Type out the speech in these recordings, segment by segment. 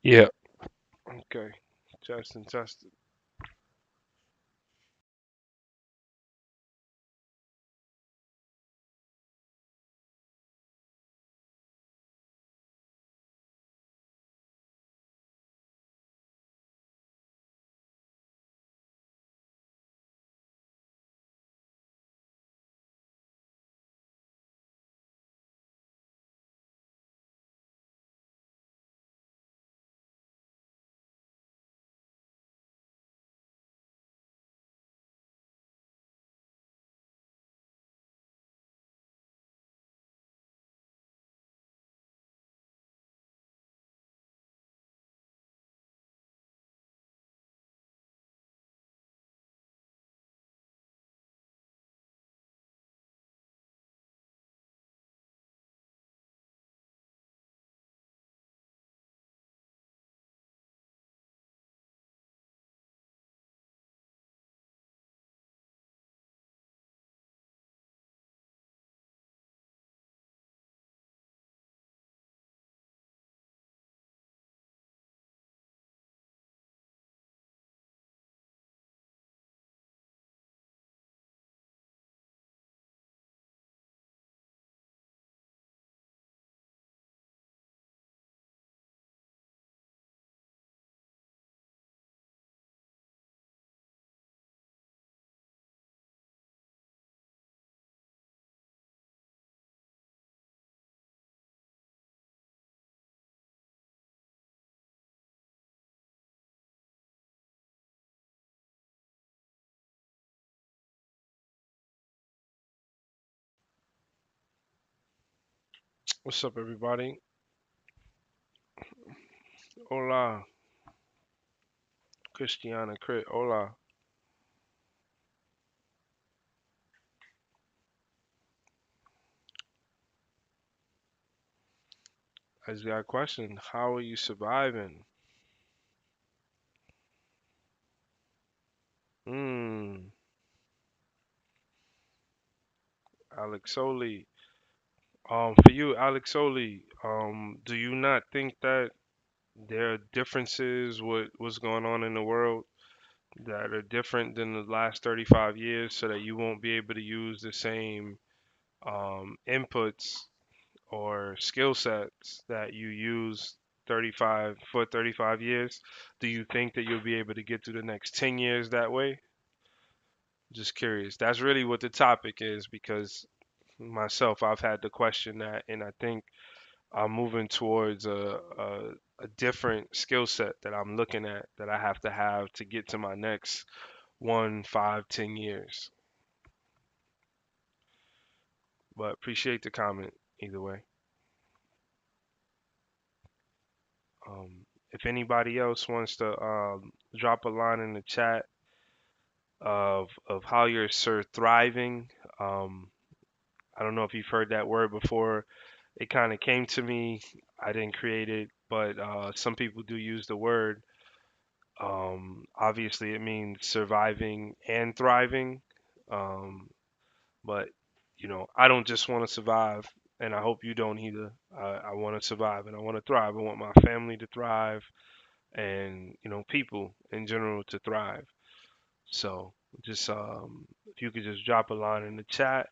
Yeah. Okay. Testing, testing. What's up, everybody? Hola, Christiana, Crit. Hola. I just got a question. How are you surviving? Hmm. Alex Soli. For you, Alex Soli, do you not think that there are differences with what's going on in the world that are different than the last 35 years so that you won't be able to use the same inputs or skill sets that you use 35 years? Do you think that you'll be able to get through the next 10 years that way? Just curious. That's really what the topic is because myself, I've had to question that, and I think I'm moving towards a different skill set that I'm looking at that I have to get to my next 1, 5, 10 years. But appreciate the comment either way. If anybody else wants to drop a line in the chat of how you're thriving, um, I don't know if you've heard that word before. It kind of came to me. I didn't create it, but some people do use the word. Obviously, it means surviving and thriving. Um, but I don't just want to survive, and I hope you don't either. I want to survive and I want to thrive. I want my family to thrive, and people in general to thrive. So just if you could just drop a line in the chat,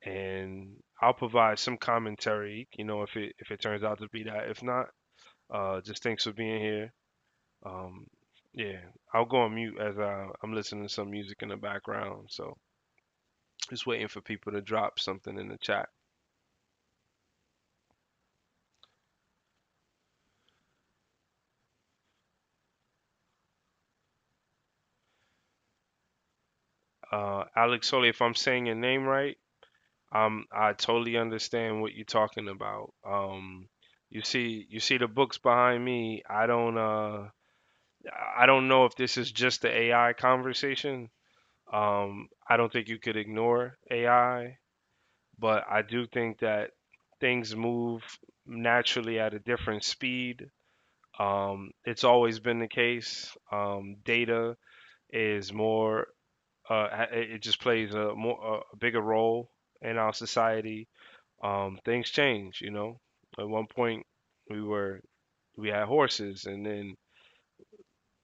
and I'll provide some commentary. If it turns out to be that. If not, just thanks for being here. Um, yeah, I'll go on mute as I'm listening to some music in the background. So just waiting for people to drop something in the chat. Alex Soli, if I'm saying your name right, I totally understand what you're talking about. You see the books behind me. I don't know if this is just the AI conversation. I don't think you could ignore AI, but I do think that things move naturally at a different speed. It's always been the case. Data is more. It just plays a bigger role in our society. Things change. At one point, we were we had horses, and then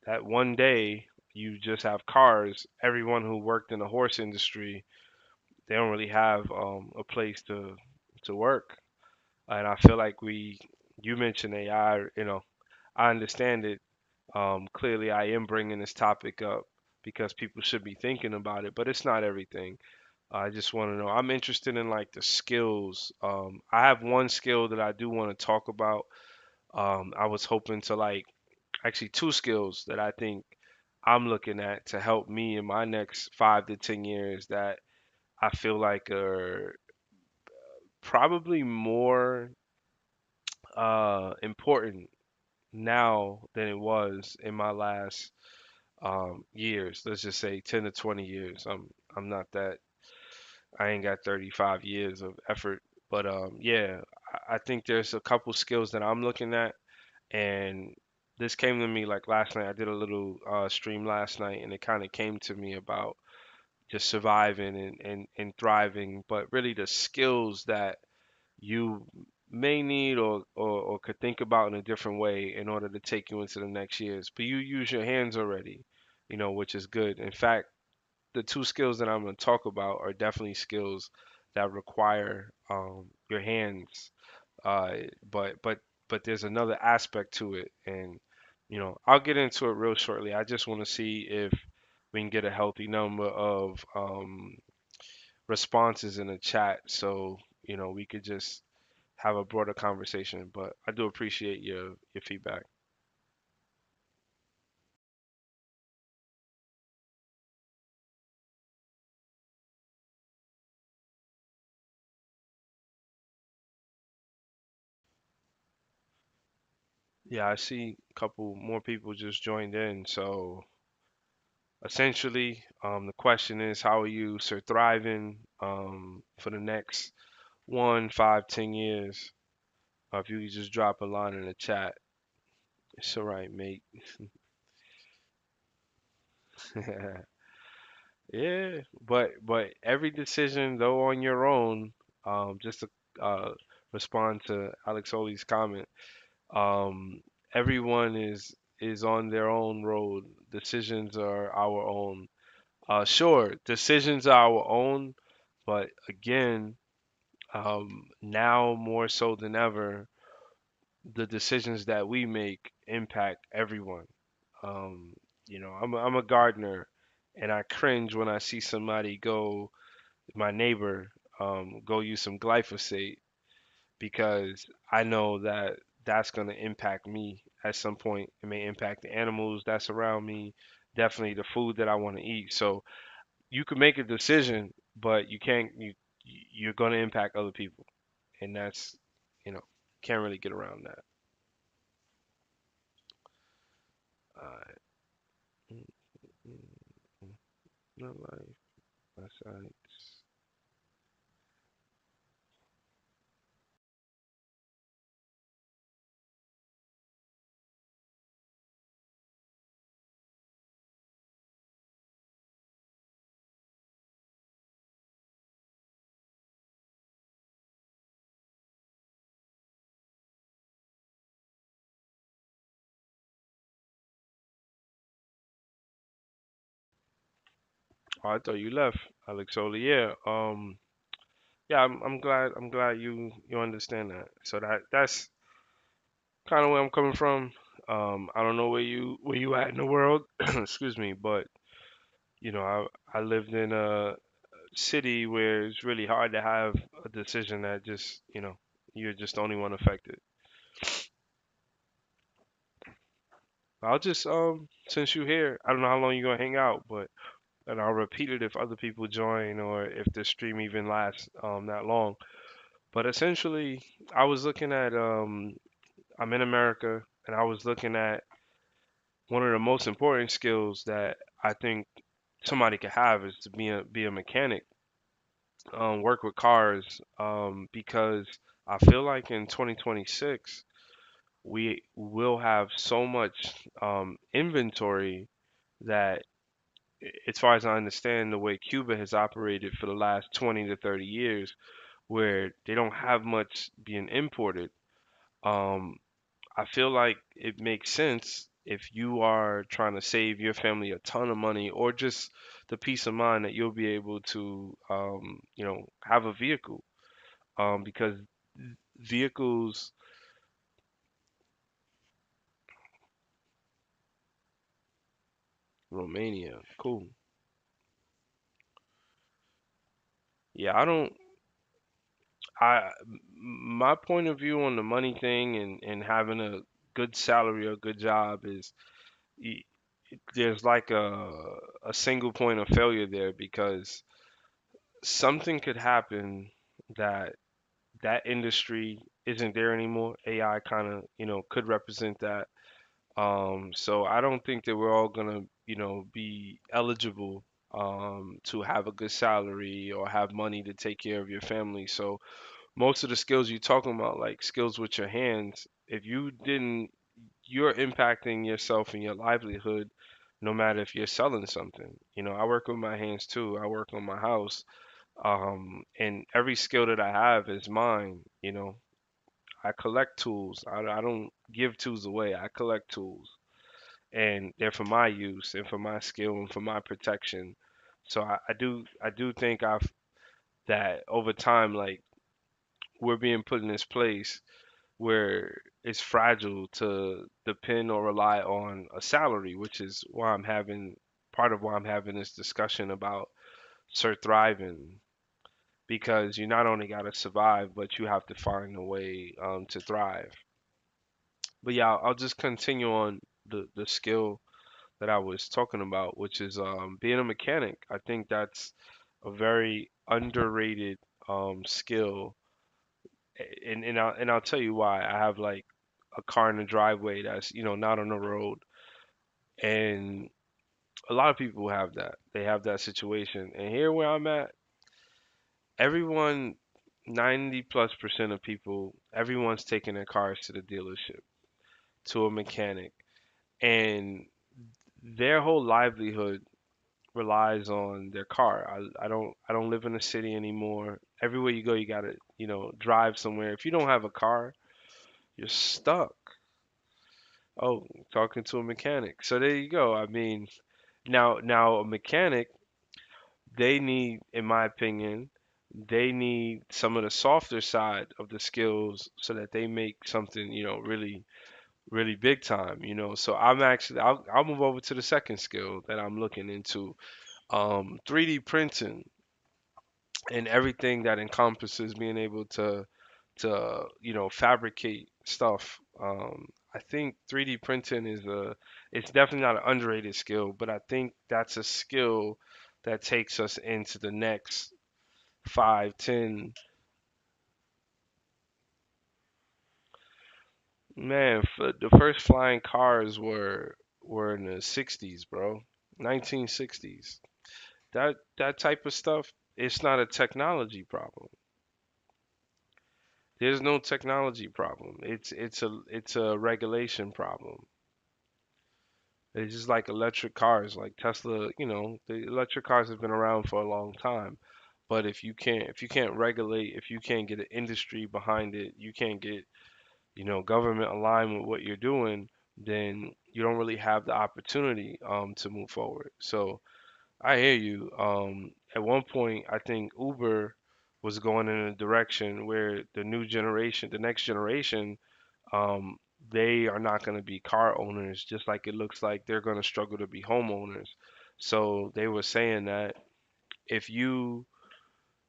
that one day you just have cars. Everyone who worked in the horse industry, they don't really have a place to work. And I feel like you mentioned AI, I understand it. Clearly, I am bringing this topic up because people should be thinking about it, but it's not everything. I just want to know. I'm interested in like the skills. I have one skill that I do want to talk about. I was hoping to like actually two skills that I think I'm looking at to help me in my next 5 to 10 years that I feel like are probably more important now than it was in my last years. Let's just say 10 to 20 years. I'm not that I ain't got 35 years of effort, but yeah, I think there's a couple skills that I'm looking at, and this came to me like last night. I did a little stream last night, and it kind of came to me about just surviving and thriving, but really the skills that you may need or could think about in a different way in order to take you into the next years. But you use your hands already, which is good. In fact, the two skills that I'm going to talk about are definitely skills that require your hands. Uh, but there's another aspect to it, and I'll get into it real shortly. I just want to see if we can get a healthy number of responses in the chat, so we could just have a broader conversation. But I do appreciate your feedback. Yeah, I see a couple more people just joined in. So essentially, the question is, how are you, sir, thriving for the next 1, 5, 10 years? If you could just drop a line in the chat, it's all right, mate. Yeah, but every decision though on your own, just to respond to Alex Oli's comment, um, everyone is on their own road. Decisions are our own. Sure, decisions are our own, but again, now more so than ever, the decisions that we make impact everyone. Um, I'm a gardener, and I cringe when I see somebody go, my neighbor, go use some glyphosate because I know that that's going to impact me at some point. It may impact the animals that's around me, definitely the food that I want to eat. So you can make a decision, but you can't you're going to impact other people, and that's you know can't really get around that. Uh, mm, mm, mm, not life, my sights. Oh, I thought you left, Alexola. Yeah. Yeah. I'm glad you understand that. So that's kind of where I'm coming from. I don't know where you at in the world. Excuse me, but I lived in a city where it's really hard to have a decision that just you're just the only one affected. I'll just since you're here, I don't know how long you're gonna hang out, but and I'll repeat it if other people join or if the stream even lasts that long. But essentially, I was looking at I'm in America, and I was looking at one of the most important skills that I think somebody could have is to be a mechanic, work with cars, because I feel like in 2026 we will have so much inventory that, as far as I understand, the way Cuba has operated for the last 20 to 30 years, where they don't have much being imported. Um, I feel like it makes sense if you are trying to save your family a ton of money or just the peace of mind that you'll be able to, have a vehicle. Because vehicles, Romania, cool. Yeah, I don't, my point of view on the money thing and having a good salary or good job is y- there's like a single point of failure there because something could happen that that industry isn't there anymore. AI kind of, could represent that. So I don't think that we're all gonna, be eligible to have a good salary or have money to take care of your family. So most of the skills you're talking about, like skills with your hands, if you didn't, you're impacting yourself and your livelihood, no matter if you're selling something. I work with my hands too. I work on my house, and every skill that I have is mine. I collect tools. I don't give tools away. I collect tools, and they're for my use and for my skill and for my protection. So I do think I've that over time, like we're being put in this place where it's fragile to depend or rely on a salary, which is why I'm having part of why I'm having this discussion about Sir Thriving, because you not only got to survive, but you have to find a way to thrive. But yeah, I'll just continue on the skill that I was talking about, which is being a mechanic. I think that's a very underrated skill, and I'll tell you why. I have like a car in the driveway that's not on the road, and a lot of people have that. They have that situation, and here where I'm at, everyone, 90+% of people, everyone's taking their cars to the dealership, to a mechanic, and their whole livelihood relies on their car. I don't live in a city anymore. Everywhere you go, you gotta, drive somewhere. If you don't have a car, you're stuck. Oh, talking to a mechanic. So there you go. I mean, now a mechanic, they need, in my opinion, they need some of the softer side of the skills so that they make something, really, really big time, So I'll move over to the second skill that I'm looking into. 3D printing and everything that encompasses being able to fabricate stuff. I think 3D printing it's definitely not an underrated skill, but I think that's a skill that takes us into the next 5, 10. Man, the first flying cars were in the 60s, bro. 1960s. That type of stuff, it's not a technology problem. There's no technology problem. It's a regulation problem. It's just like electric cars, like Tesla, the electric cars have been around for a long time. But if you can't regulate, if you can't get an industry behind it, you can't get, government aligned with what you're doing, then you don't really have the opportunity to move forward. So I hear you. At one point, I think Uber was going in a direction where the new generation, the next generation, um, they are not going to be car owners, just like it looks like they're going to struggle to be homeowners. So they were saying that if you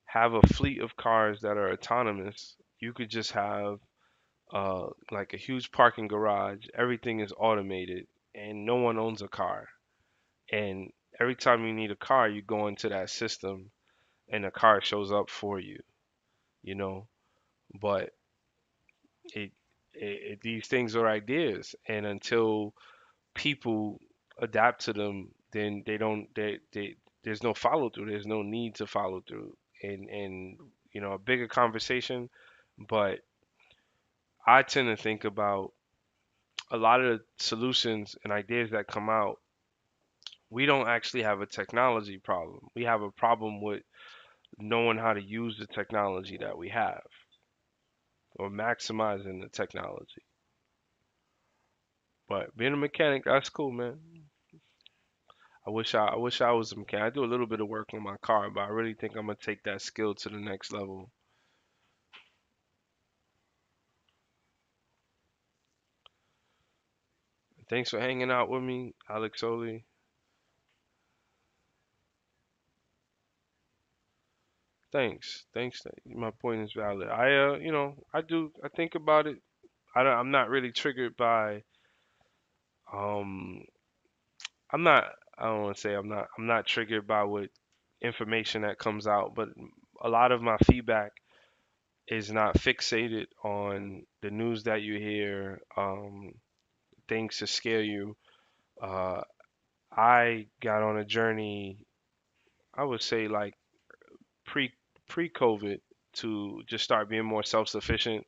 have a fleet of cars that are autonomous, you could just have like a huge parking garage. Everything is automated, and no one owns a car. And every time you need a car, you go into that system, and a car shows up for you. You know, but it, these things are ideas, and until people adapt to them, then they don't there's no follow through. There's no need to follow through. And a bigger conversation, but I tend to think about a lot of the solutions and ideas that come out. We don't actually have a technology problem. We have a problem with knowing how to use the technology that we have or maximizing the technology. But being a mechanic, that's cool, man. I wish I was a mechanic. I do a little bit of work on my car, but I really think I'm gonna take that skill to the next level. Thanks for hanging out with me, Alex Oli. Thanks. My point is valid. I think about it. I'm not really triggered by, um, I'm not, I don't want to say I'm not triggered by what information that comes out, but a lot of my feedback is not fixated on the news that you hear, things to scare you. Uh, I got on a journey, I would say like pre pre-COVID, to just start being more self-sufficient,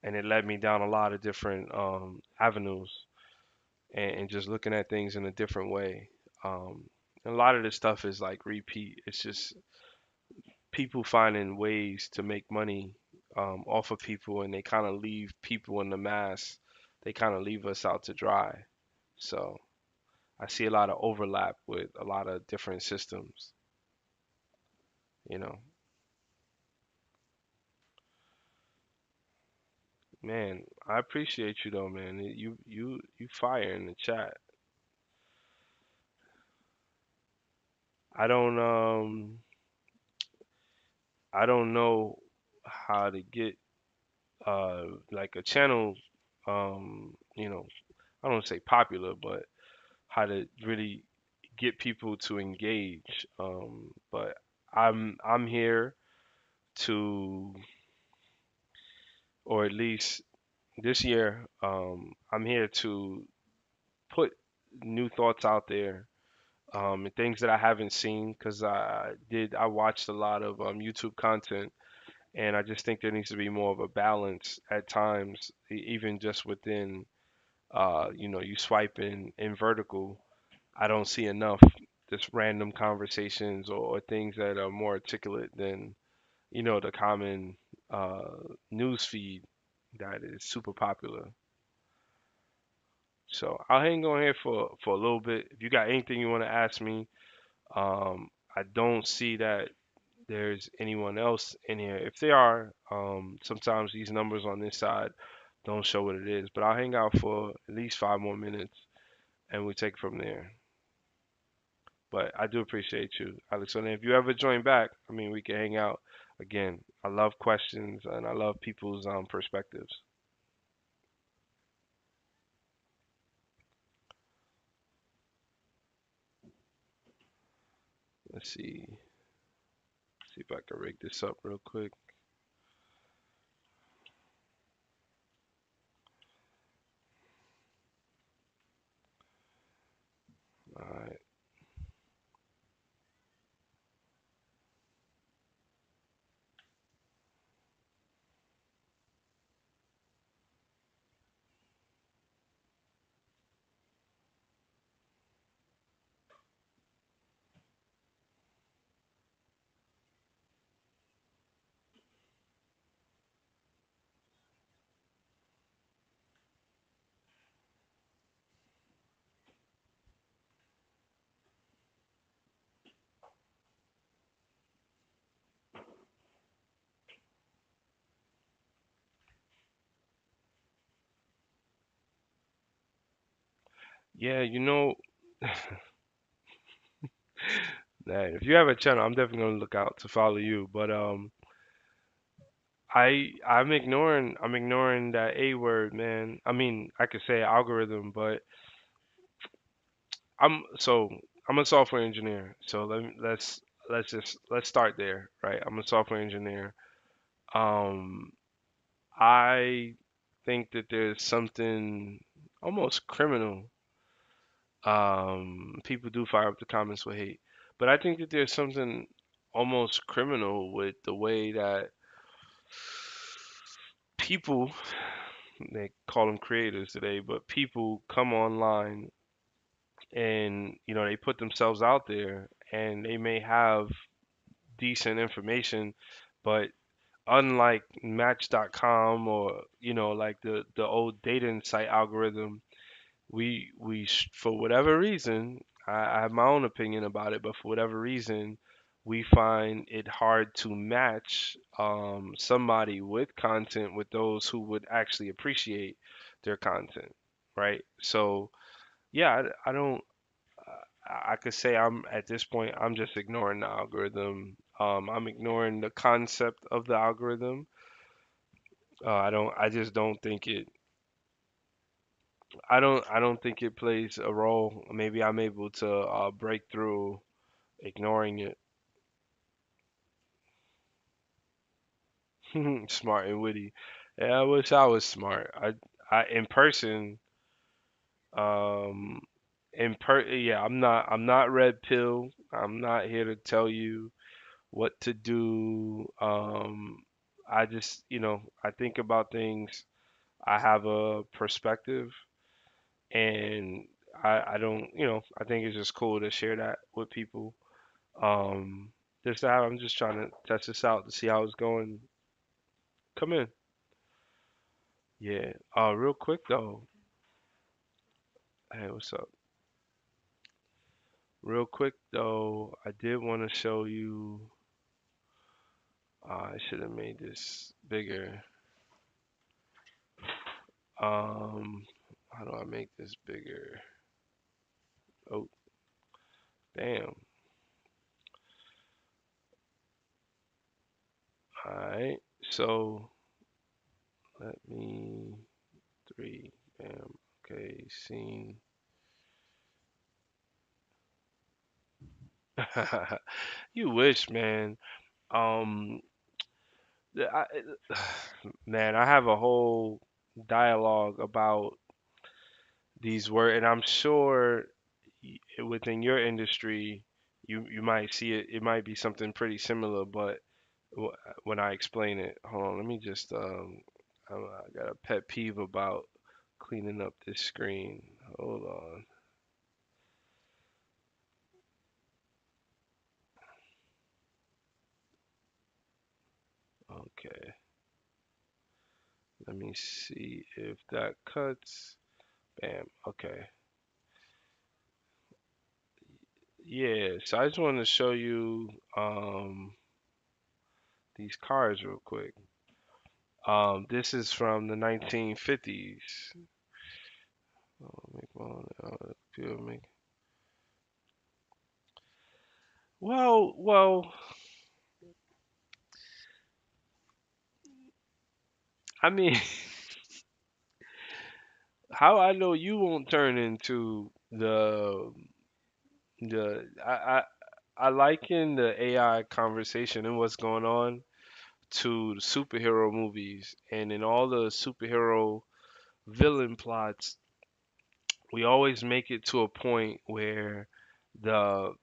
and it led me down a lot of different avenues, and just looking at things in a different way. And a lot of this stuff is like repeat. It's just people finding ways to make money off of people, and they kind of leave people in the mass. They kind of leave us out to dry. So I see a lot of overlap with a lot of different systems. You know, man, I appreciate you though, man. You fire in the chat. I don't I don't know how to get like a channel, I don't say popular, but how to really get people to engage. But I'm here to, or at least this year, I'm here to put new thoughts out there, and things that I haven't seen, because I watched a lot of YouTube content, and I just think there needs to be more of a balance at times, even just within, you swipe in vertical. I don't see enough just random conversations, or things that are more articulate than, the common uh, news feed that is super popular. So I'll hang on here for a little bit. If you got anything you want to ask me, I don't see that there's anyone else in here. If they are, sometimes these numbers on this side don't show what it is. But I'll hang out for at least 5 more minutes, and we take it from there. But I do appreciate you, Alex. And if you ever join back, I mean, we can hang out again. I love questions, and I love people's perspectives. Let's see if I can rig this up real quick. All right. Yeah, that if you have a channel, I'm definitely gonna look out to follow you. But I'm ignoring that A word, man. I mean, I could say algorithm, but so I'm a software engineer. So let's start there, right? I'm a software engineer. Um, I think that there's something almost criminal. People do fire up the comments with hate, but I think that there's something almost criminal with the way that people, they call them creators today, but people come online, and they put themselves out there, and they may have decent information, but unlike Match.com, or like the old dating site algorithm, for whatever reason, I have my own opinion about it, but for whatever reason, we find it hard to match somebody with content with those who would actually appreciate their content, right? So yeah, I don't. I could say I'm at this point, I'm just ignoring the algorithm. I'm ignoring the concept of the algorithm. I don't. I just don't think it. I don't think it plays a role. Maybe I'm able to break through ignoring it. Smart and witty. Yeah, I wish I was smart. I in person, um, yeah, I'm not red pill. I'm not here to tell you what to do. I just, I think about things. I have a perspective, and I don't, I think it's just cool to share that with people. Um, just that I'm just trying to test this out to see how it's going. Come in. Yeah. Real quick though. Hey, what's up? Real quick though, I did want to show you. I should have made this bigger. How do I make this bigger? Oh, damn. All right. So let me three. Bam. Okay. Scene. You wish, man. Um, I, man, I have a whole dialogue about these words, and I'm sure within your industry, you might see it. It might be something pretty similar, but when I explain it, hold on, let me just I got a pet peeve about cleaning up this screen. Hold on. Okay, let me see if that cuts. Bam. Okay. Yeah, so I just wanted to show you these cars real quick. This is from the 1950s. Make one, feel make. Well, I mean, how I know you won't turn into I liken the AI conversation and what's going on to the superhero movies, and in all the superhero villain plots, we always make it to a point where the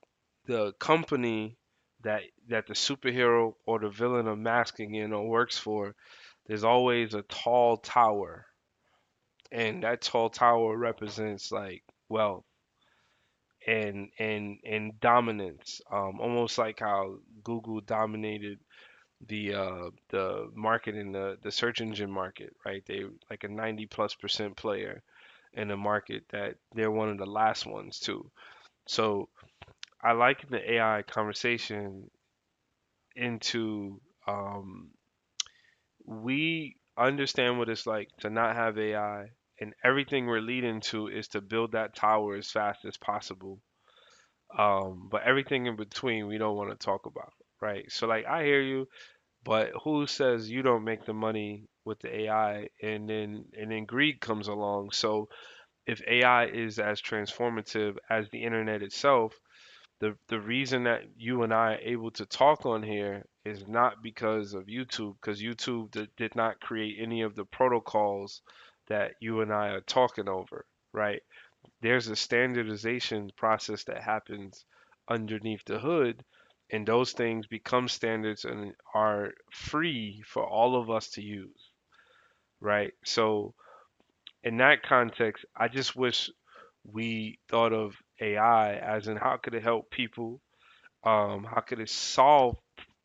the company that the superhero or the villain are masking in or works for, there's always a tall tower, and that tall tower represents like wealth and dominance, almost like how Google dominated the market in the search engine market, right? They like a 90+% player in a market that they're one of the last ones too. So I like the AI conversation into we understand what it's like to not have AI, and everything we're leading to is to build that tower as fast as possible. But everything in between we don't want to talk about, right? So like I hear you, but who says you don't make the money with the AI, and then greed comes along. So if AI is as transformative as the internet itself, the reason that you and I are able to talk on here is not because of YouTube, because YouTube did not create any of the protocols that you and I are talking over, right? There's a standardization process that happens underneath the hood, and those things become standards and are free for all of us to use, right? So in that context, I just wish we thought of AI as in how could it help people, how could it solve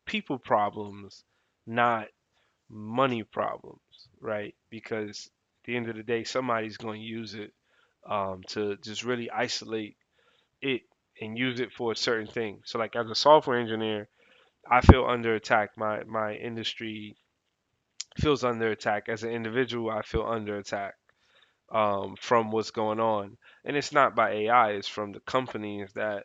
people problems, not money problems, right? Because at the end of the day, somebody's going to use it. to just really isolate it and use it for a certain thing. So like as a software engineer, I feel under attack. My industry feels under attack. As an individual, I feel under attack from what's going on. And it's not by AI, it's from the companies that,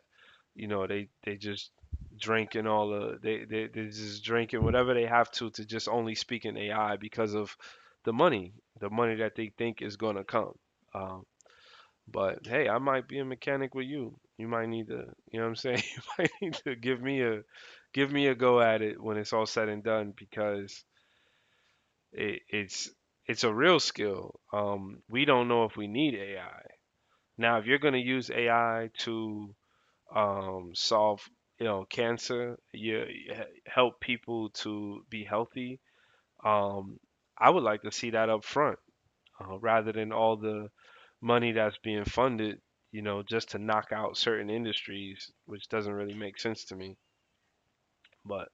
they just drinking all the they're just drinking whatever they have to just only speak in AI because of the money that they think is gonna come. Um, but hey, I might be a mechanic with you. You might need to, you know what I'm saying? You might need to give me a go at it when it's all said and done because it's a real skill. We don't know if we need AI. Now, if you're going to use AI to solve, cancer, help people to be healthy, um, I would like to see that up front rather than all the money that's being funded, just to knock out certain industries, which doesn't really make sense to me. But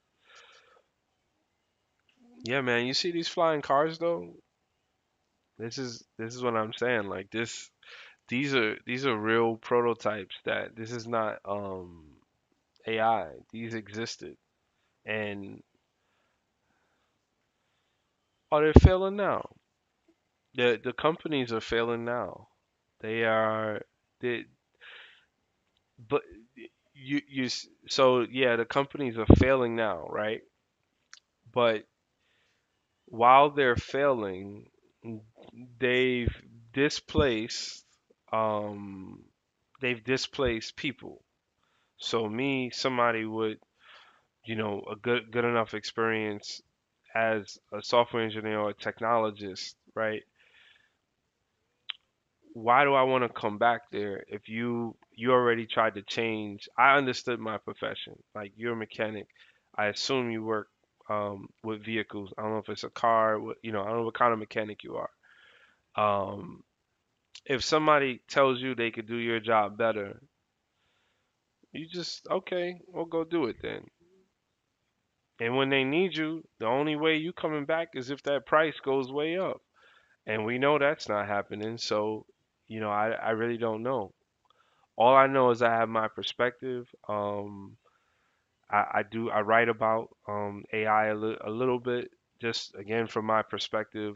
yeah, man, you see these flying cars though? This is what I'm saying. Like these are real prototypes that this is not AI. These existed. And they're failing now. The companies are failing now. They are they but so yeah, the companies are failing now, right? But while they're failing, they've displaced um they've displaced people. So me, somebody with, a good enough experience as a software engineer or a technologist, right? Why do I want to come back there if you already tried to change? I understood my profession. Like you're a mechanic. I assume you work with vehicles. I don't know if it's a car, I don't know what kind of mechanic you are. Um, if somebody tells you they could do your job better, you just okay, we'll go do it then. And when they need you, the only way you coming back is if that price goes way up. And we know that's not happening. So, I really don't know. All I know is I have my perspective. I write about AI a little bit, just again from my perspective.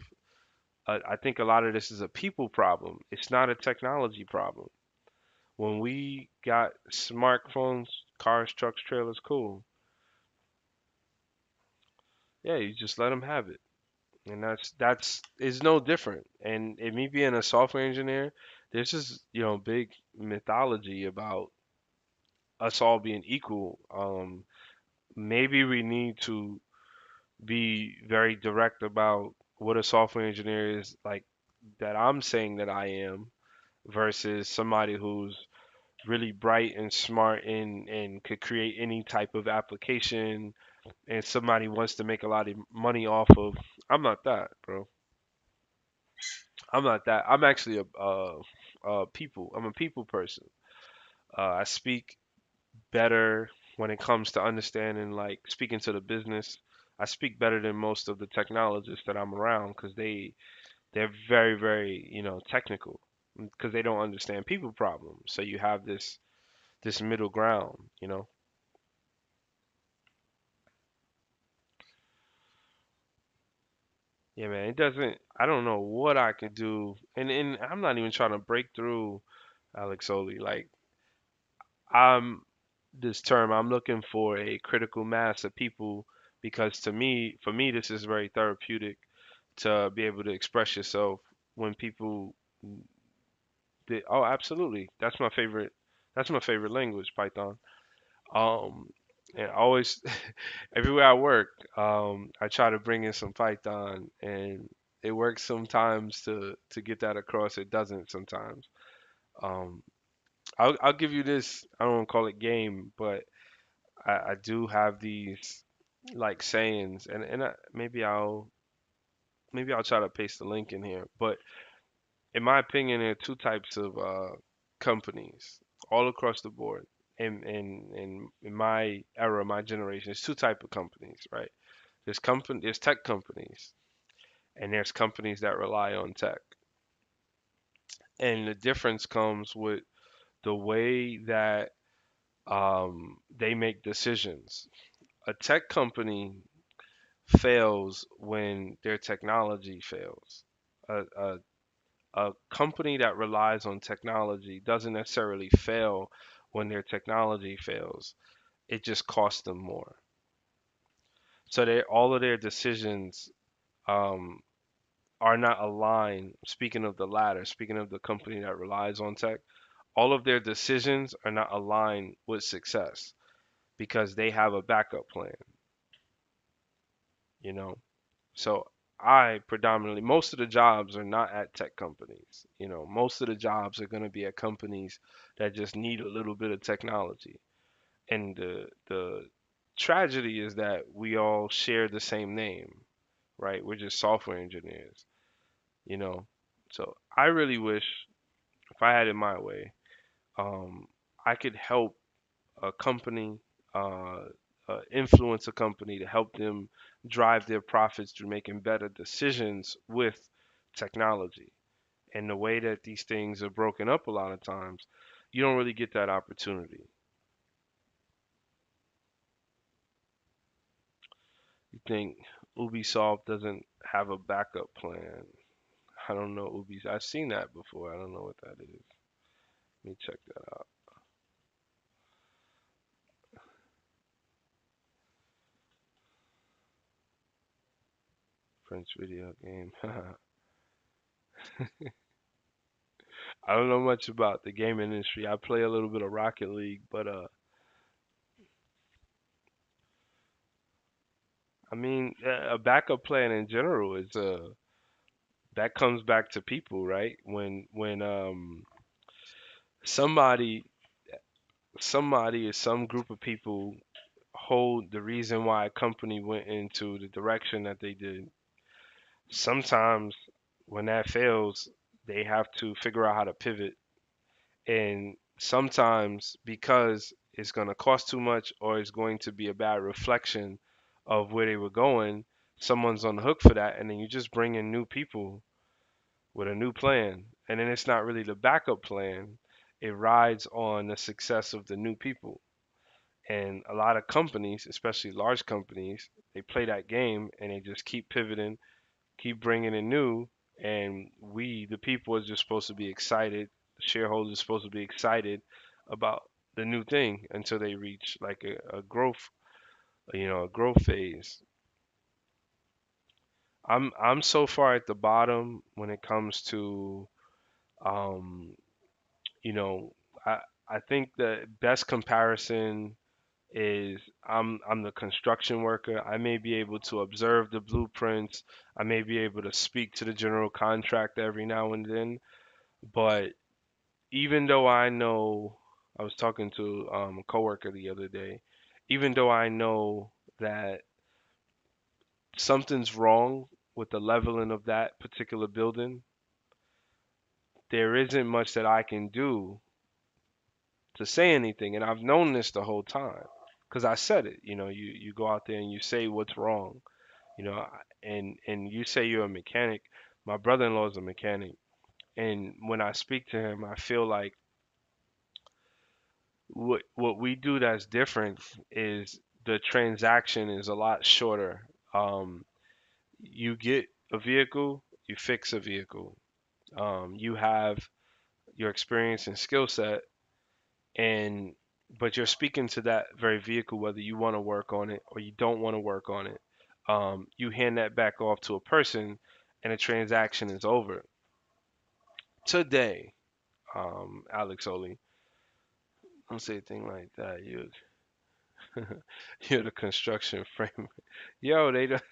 I think a lot of this is a people problem. It's not a technology problem. When we got smartphones, cars, trucks, trailers, cool. Yeah, you just let them have it. And that's is no different. And me being a software engineer, there's just big mythology about us all being equal. Maybe we need to be very direct about what a software engineer is like that I'm saying that I am versus somebody who's really bright and smart and could create any type of application and somebody wants to make a lot of money off of. I'm not that, bro. I'm not that. I'm actually people. I'm a people person. I speak better when it comes to understanding, like speaking to the business. I speak better than most of the technologists that I'm around because they're very, very, technical because they don't understand people problems. So you have this middle ground, Yeah, man. It doesn't. I don't know what I can do, and I'm not even trying to break through Alex Oli. Like I'm this term, I'm looking for a critical mass of people because for me, this is very therapeutic to be able to express yourself when people. Oh, absolutely. That's my favorite. That's my favorite language, Python. Um, and always, everywhere I work, I try to bring in some Python, and it works sometimes to get that across. It doesn't sometimes. Um, I'll give you this. I don't want to call it game, but I do have these like sayings, and maybe I'll try to paste the link in here. But in my opinion, there are two types of companies all across the board. In my era, my generation, there's two type of companies, right? There's tech companies, and there's companies that rely on tech. And the difference comes with the way that they make decisions. A tech company fails when their technology fails. A company that relies on technology doesn't necessarily fail when their technology fails. It just costs them more. So all of their decisions um, are not aligned. Speaking of the latter, speaking of the company that relies on tech, all of their decisions are not aligned with success because they have a backup plan, you know. So I predominantly, most of the jobs are not at tech companies. Most of the jobs are going to be at companies that just need a little bit of technology. And the tragedy is that we all share the same name, right? We're just software engineers, you know. So I really wish if I had it my way, um, I could help a company, uh, influence a company to help them drive their profits through making better decisions with technology. And the way that these things are broken up a lot of times, you don't really get that opportunity. You think Ubisoft doesn't have a backup plan. I don't know Ubisoft. I've seen that before. I don't know what that is. Let me check that out. French video game. I don't know much about the game industry. I play a little bit of Rocket League, but I mean, a backup plan in general is that comes back to people, right? When somebody somebody or some group of people hold the reason why a company went into the direction that they did, sometimes when that fails, they have to figure out how to pivot. And sometimes because it's going to cost too much or it's going to be a bad reflection of where they were going, someone's on the hook for that. And then you just bring in new people with a new plan. And then it's not really the backup plan, it rides on the success of the new people. And a lot of companies, especially large companies, they play that game and they just keep pivoting, keep bringing in new. And we, the people, are just supposed to be excited. The shareholders are supposed to be excited about the new thing until they reach like a growth, a growth phase. I'm so far at the bottom when it comes to, um, you know, I I think the best comparison is I'm the construction worker. I may be able to observe the blueprints. I may be able to speak to the general contractor every now and then. But even though I know, I was talking to a coworker the other day. Even though I know that something's wrong with the leveling of that particular building, there isn't much that I can do to say anything. And I've known this the whole time because I said it. You go out there and you say what's wrong. And you say you're a mechanic. My brother-in-law is a mechanic, and when I speak to him, I feel like what we do that's different is the transaction is a lot shorter. You get a vehicle, you fix a vehicle. You have your experience and skill set, and but you're speaking to that very vehicle whether you want to work on it or you don't want to work on it. You hand that back off to a person, and the transaction is over. Today, Alex Oli, don't say a thing like that. You're the construction frame. Yo, they don't,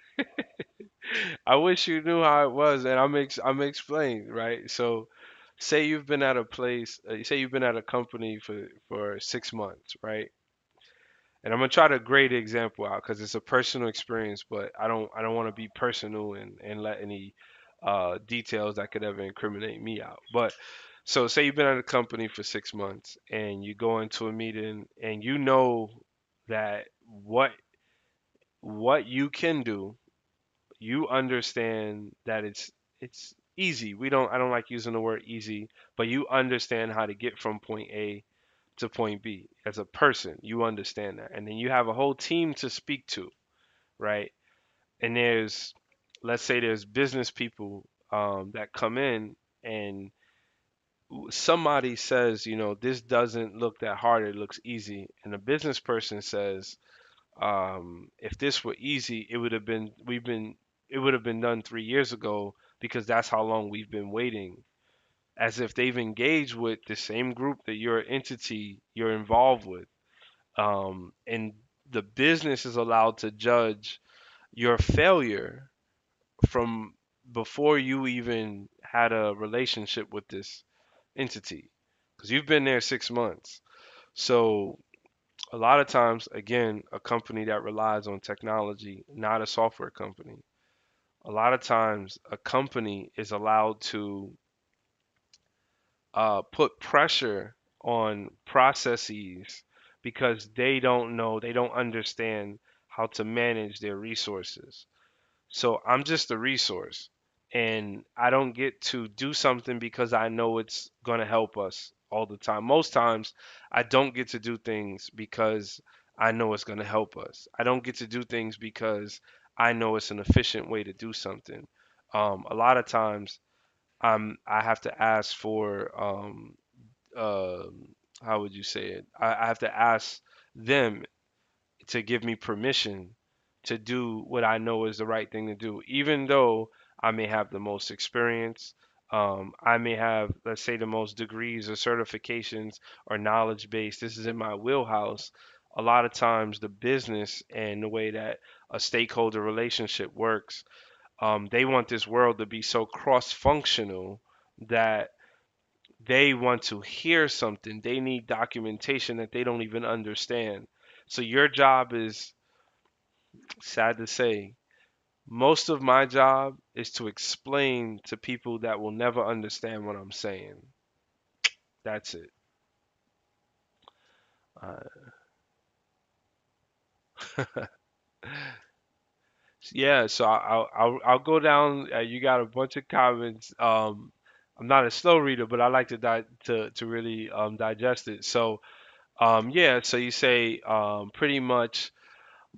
I wish you knew how it was, and I'm explaining, right? So, say you've been at a place, say you've been at a company for 6 months, right? And I'm gonna try to grade the example out because it's a personal experience, but I don't want to be personal and let any details that could ever incriminate me out. But so say you've been at a company for 6 months and you go into a meeting and you know that what you can do, you understand that it's easy. I don't like using the word easy, but you understand how to get from point A to point B as a person. You understand that. And then you have a whole team to speak to, right? And let's say there's business people that come in and somebody says, this doesn't look that hard, it looks easy. And the business person says, if this were easy, it would have been done 3 years ago because that's how long we've been waiting. As if they've engaged with the same group that your entity you're involved with. And the business is allowed to judge your failure from before you even had a relationship with this entity because you've been there 6 months. So a lot of times, again, a company that relies on technology, not a software company, a lot of times a company is allowed to put pressure on processes because they don't know, they don't understand how to manage their resources. So I'm just a resource and I don't get to do something because I know it's going to help us all the time. Most times I don't get to do things because I know it's going to help us. I don't get to do things because I know it's an efficient way to do something. A lot of times I have to ask for uh, how would you say it? I have to ask them to give me permission to do what I know is the right thing to do, even though I may have the most experience. I may have, let's say, the most degrees or certifications or knowledge base. This is in my wheelhouse. A lot of times, the business and the way that a stakeholder relationship works, they want this world to be so cross functional that they want to hear something. They need documentation that they don't even understand. So your job is, sad to say, most of my job is to explain to people that will never understand what I'm saying. That's it. Uh, yeah, so I'll go down. You got a bunch of comments. I'm not a slow reader, but I like to really digest it. So yeah, so you say pretty much,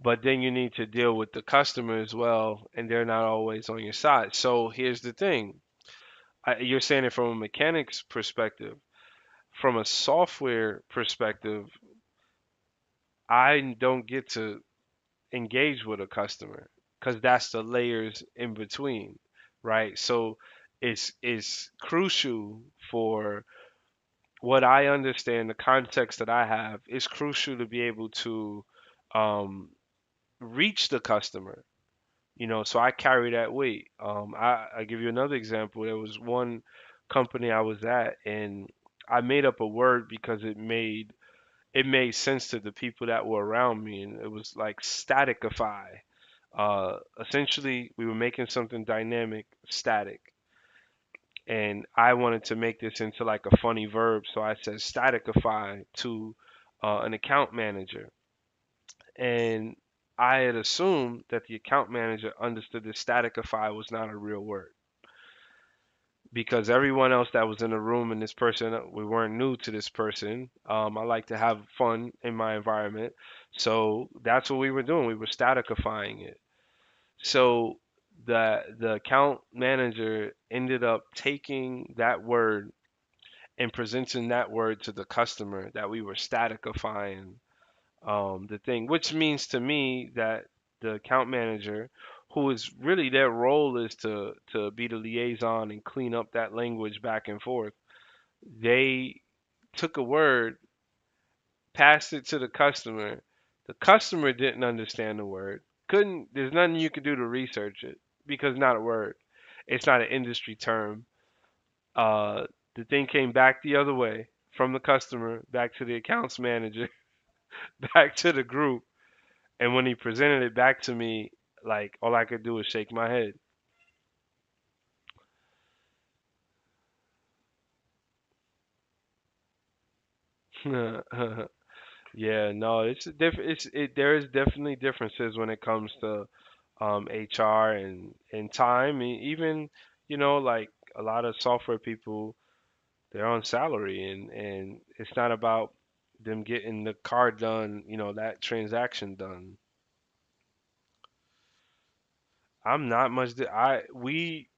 but then you need to deal with the customer as well, and they're not always on your side. So here's the thing. You're saying it from a mechanic's perspective. From a software perspective, I don't get to engage with a customer because that's the layers in between, right? So it's crucial for what I understand, the context that I have, it's crucial to be able to um, reach the customer. So I carry that weight. I give you another example. There was one company I was at, and I made up a word because it made sense to the people that were around me, and it was like staticify. Essentially, we were making something dynamic static, and I wanted to make this into like a funny verb, so I said staticify to an account manager, and I had assumed that the account manager understood that staticify was not a real word because everyone else that was in the room and this person, we weren't new to this person. I like to have fun in my environment. So that's what we were doing. We were staticifying it. So the account manager ended up taking that word and presenting that word to the customer that we were staticifying the thing, which means to me that the account manager, who is really their role is to be the liaison and clean up that language back and forth, they took a word, passed it to the customer. The customer didn't understand the word. Couldn't. There's nothing you could do to research it because it's not a word. It's not an industry term. Uh, the thing came back the other way from the customer back to the accounts manager, back to the group. And when he presented it back to me, like all I could do was shake my head. Yeah, no, it's a there is definitely differences when it comes to HR and time, and even like a lot of software people, they're on salary, and it's not about them getting the car done, that transaction done. I'm not much. I we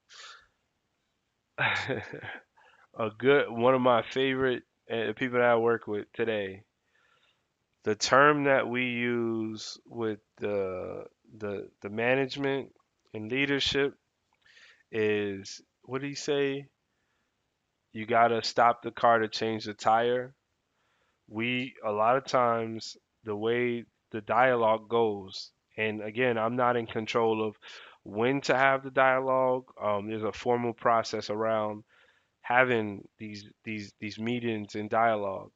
a good one of my favorite people that I work with today. The term that we use with the management and leadership is, what do you say? You gotta stop the car to change the tire. We a lot of times, the way the dialogue goes, and again, I'm not in control of when to have the dialogue. There's a formal process around having these meetings and dialogue.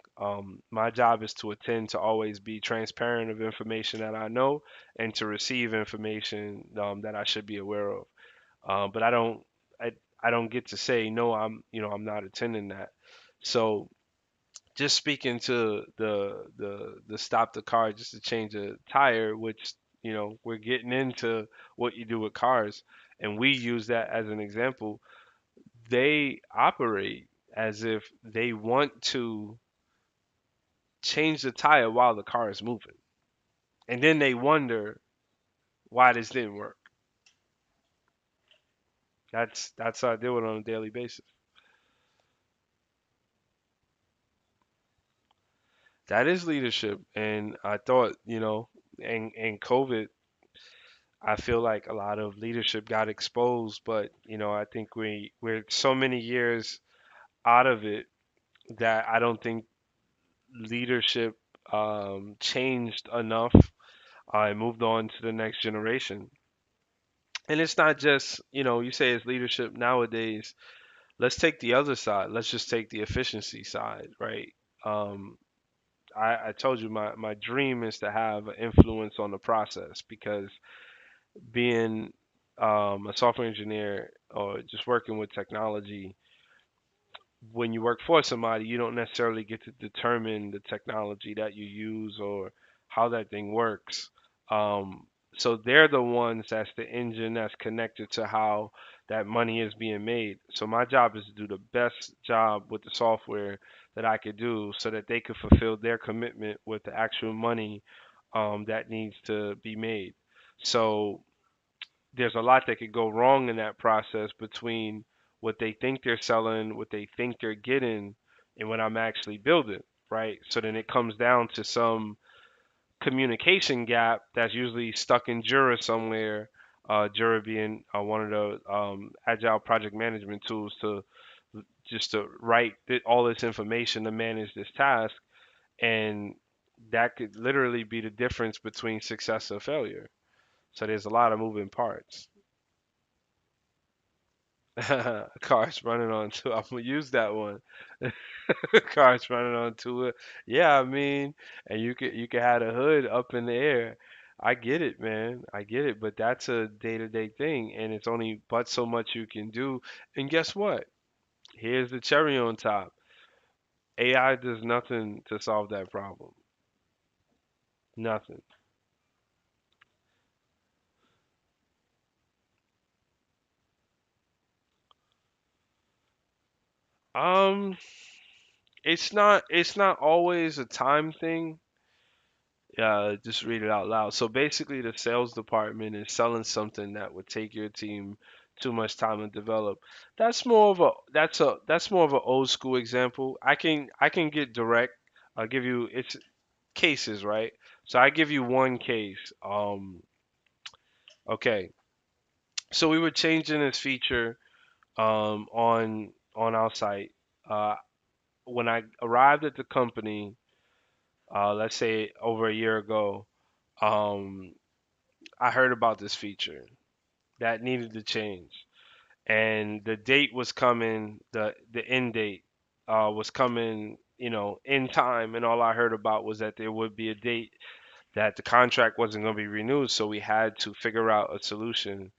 My job is to attend to always be transparent of information that I know and to receive information that I should be aware of. But I, I don't get to say no. I'm not attending that. So just speaking to the stop the car just to change a tire, which we're getting into what you do with cars, and we use that as an example. They operate as if they want to change the tire while the car is moving, and then they wonder why this didn't work. That's how I deal with it on a daily basis. That is leadership, and I thought, in COVID, I feel like a lot of leadership got exposed, but I think we're so many years out of it that I don't think leadership changed enough. I moved on to the next generation. And it's not just, you say it's leadership nowadays. Let's take the other side. Let's just take the efficiency side, right? Um, I told you my dream is to have an influence on the process, because being a software engineer or just working with technology, when you work for somebody, you don't necessarily get to determine the technology that you use or how that thing works. So they're the ones that's the engine that's connected to how that money is being made. So my job is to do the best job with the software that I could do so that they could fulfill their commitment with the actual money that needs to be made. So there's a lot that could go wrong in that process between what they think they're selling, what they think they're getting, and what I'm actually building, right? So then it comes down to some communication gap that's usually stuck in Jira somewhere. Jira being one of the agile project management tools to just to write all this information to manage this task, and that could literally be the difference between success or failure. So there's a lot of moving parts. Cars running on two. I'm gonna use that one. Cars running on two. Yeah, I mean, and you could have the hood up in the air. I get it, man. I get it, but that's a day-to-day thing, and it's only but so much you can do. And guess what? Here's the cherry on top. AI does nothing to solve that problem. Nothing. Um, it's not always a time thing. Just read it out loud. So basically, the sales department is selling something that would take your team too much time to develop. That's more of an old school example. I can get direct. I'll give you it's cases, right? So I give you one case. Okay. So we were changing this feature on our site. Uh, when I arrived at the company, let's say over a year ago, um, I heard about this feature that needed to change, and the date was coming. The end date was coming, in time, and all I heard about was that there would be a date that the contract wasn't going to be renewed. So we had to figure out a solution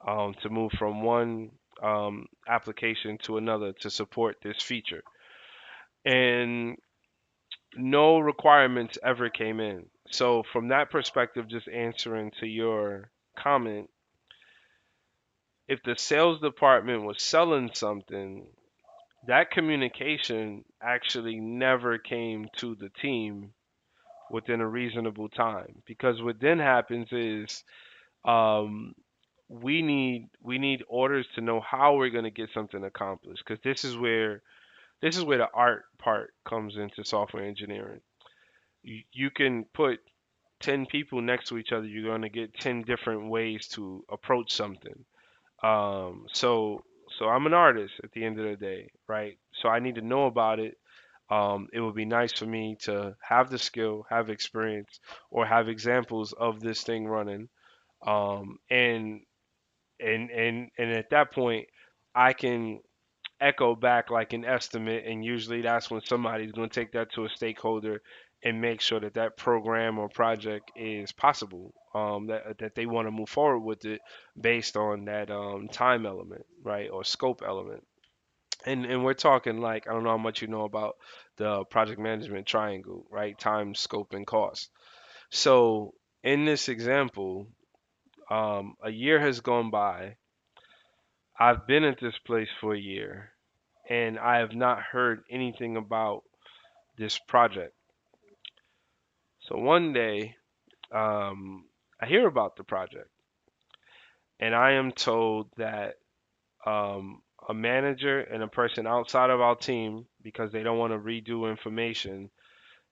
to move from one application to another to support this feature, and no requirements ever came in. So from that perspective, just answering to your comment, if the sales department was selling something, that communication actually never came to the team within a reasonable time. Because what then happens is um, we need orders to know how we're going to get something accomplished. Because this is where the art part comes into software engineering. You can put 10 people next to each other, you're going to get 10 different ways to approach something. So I'm an artist at the end of the day, right? So I need to know about it. It would be nice for me to have the skill, have experience, or have examples of this thing running. And at that point, I can echo back like an estimate, and usually that's when somebody's going to take that to a stakeholder and make sure that that program or project is possible. That they want to move forward with it based on that time element, right, or scope element. And we're talking like I don't know how much you know about the project management triangle, right? Time, scope, and cost. So in this example, a year has gone by. I've been at this place for a year, and I have not heard anything about this project. So one day, I hear about the project, and I am told that a manager and a person outside of our team, because they don't want to redo information,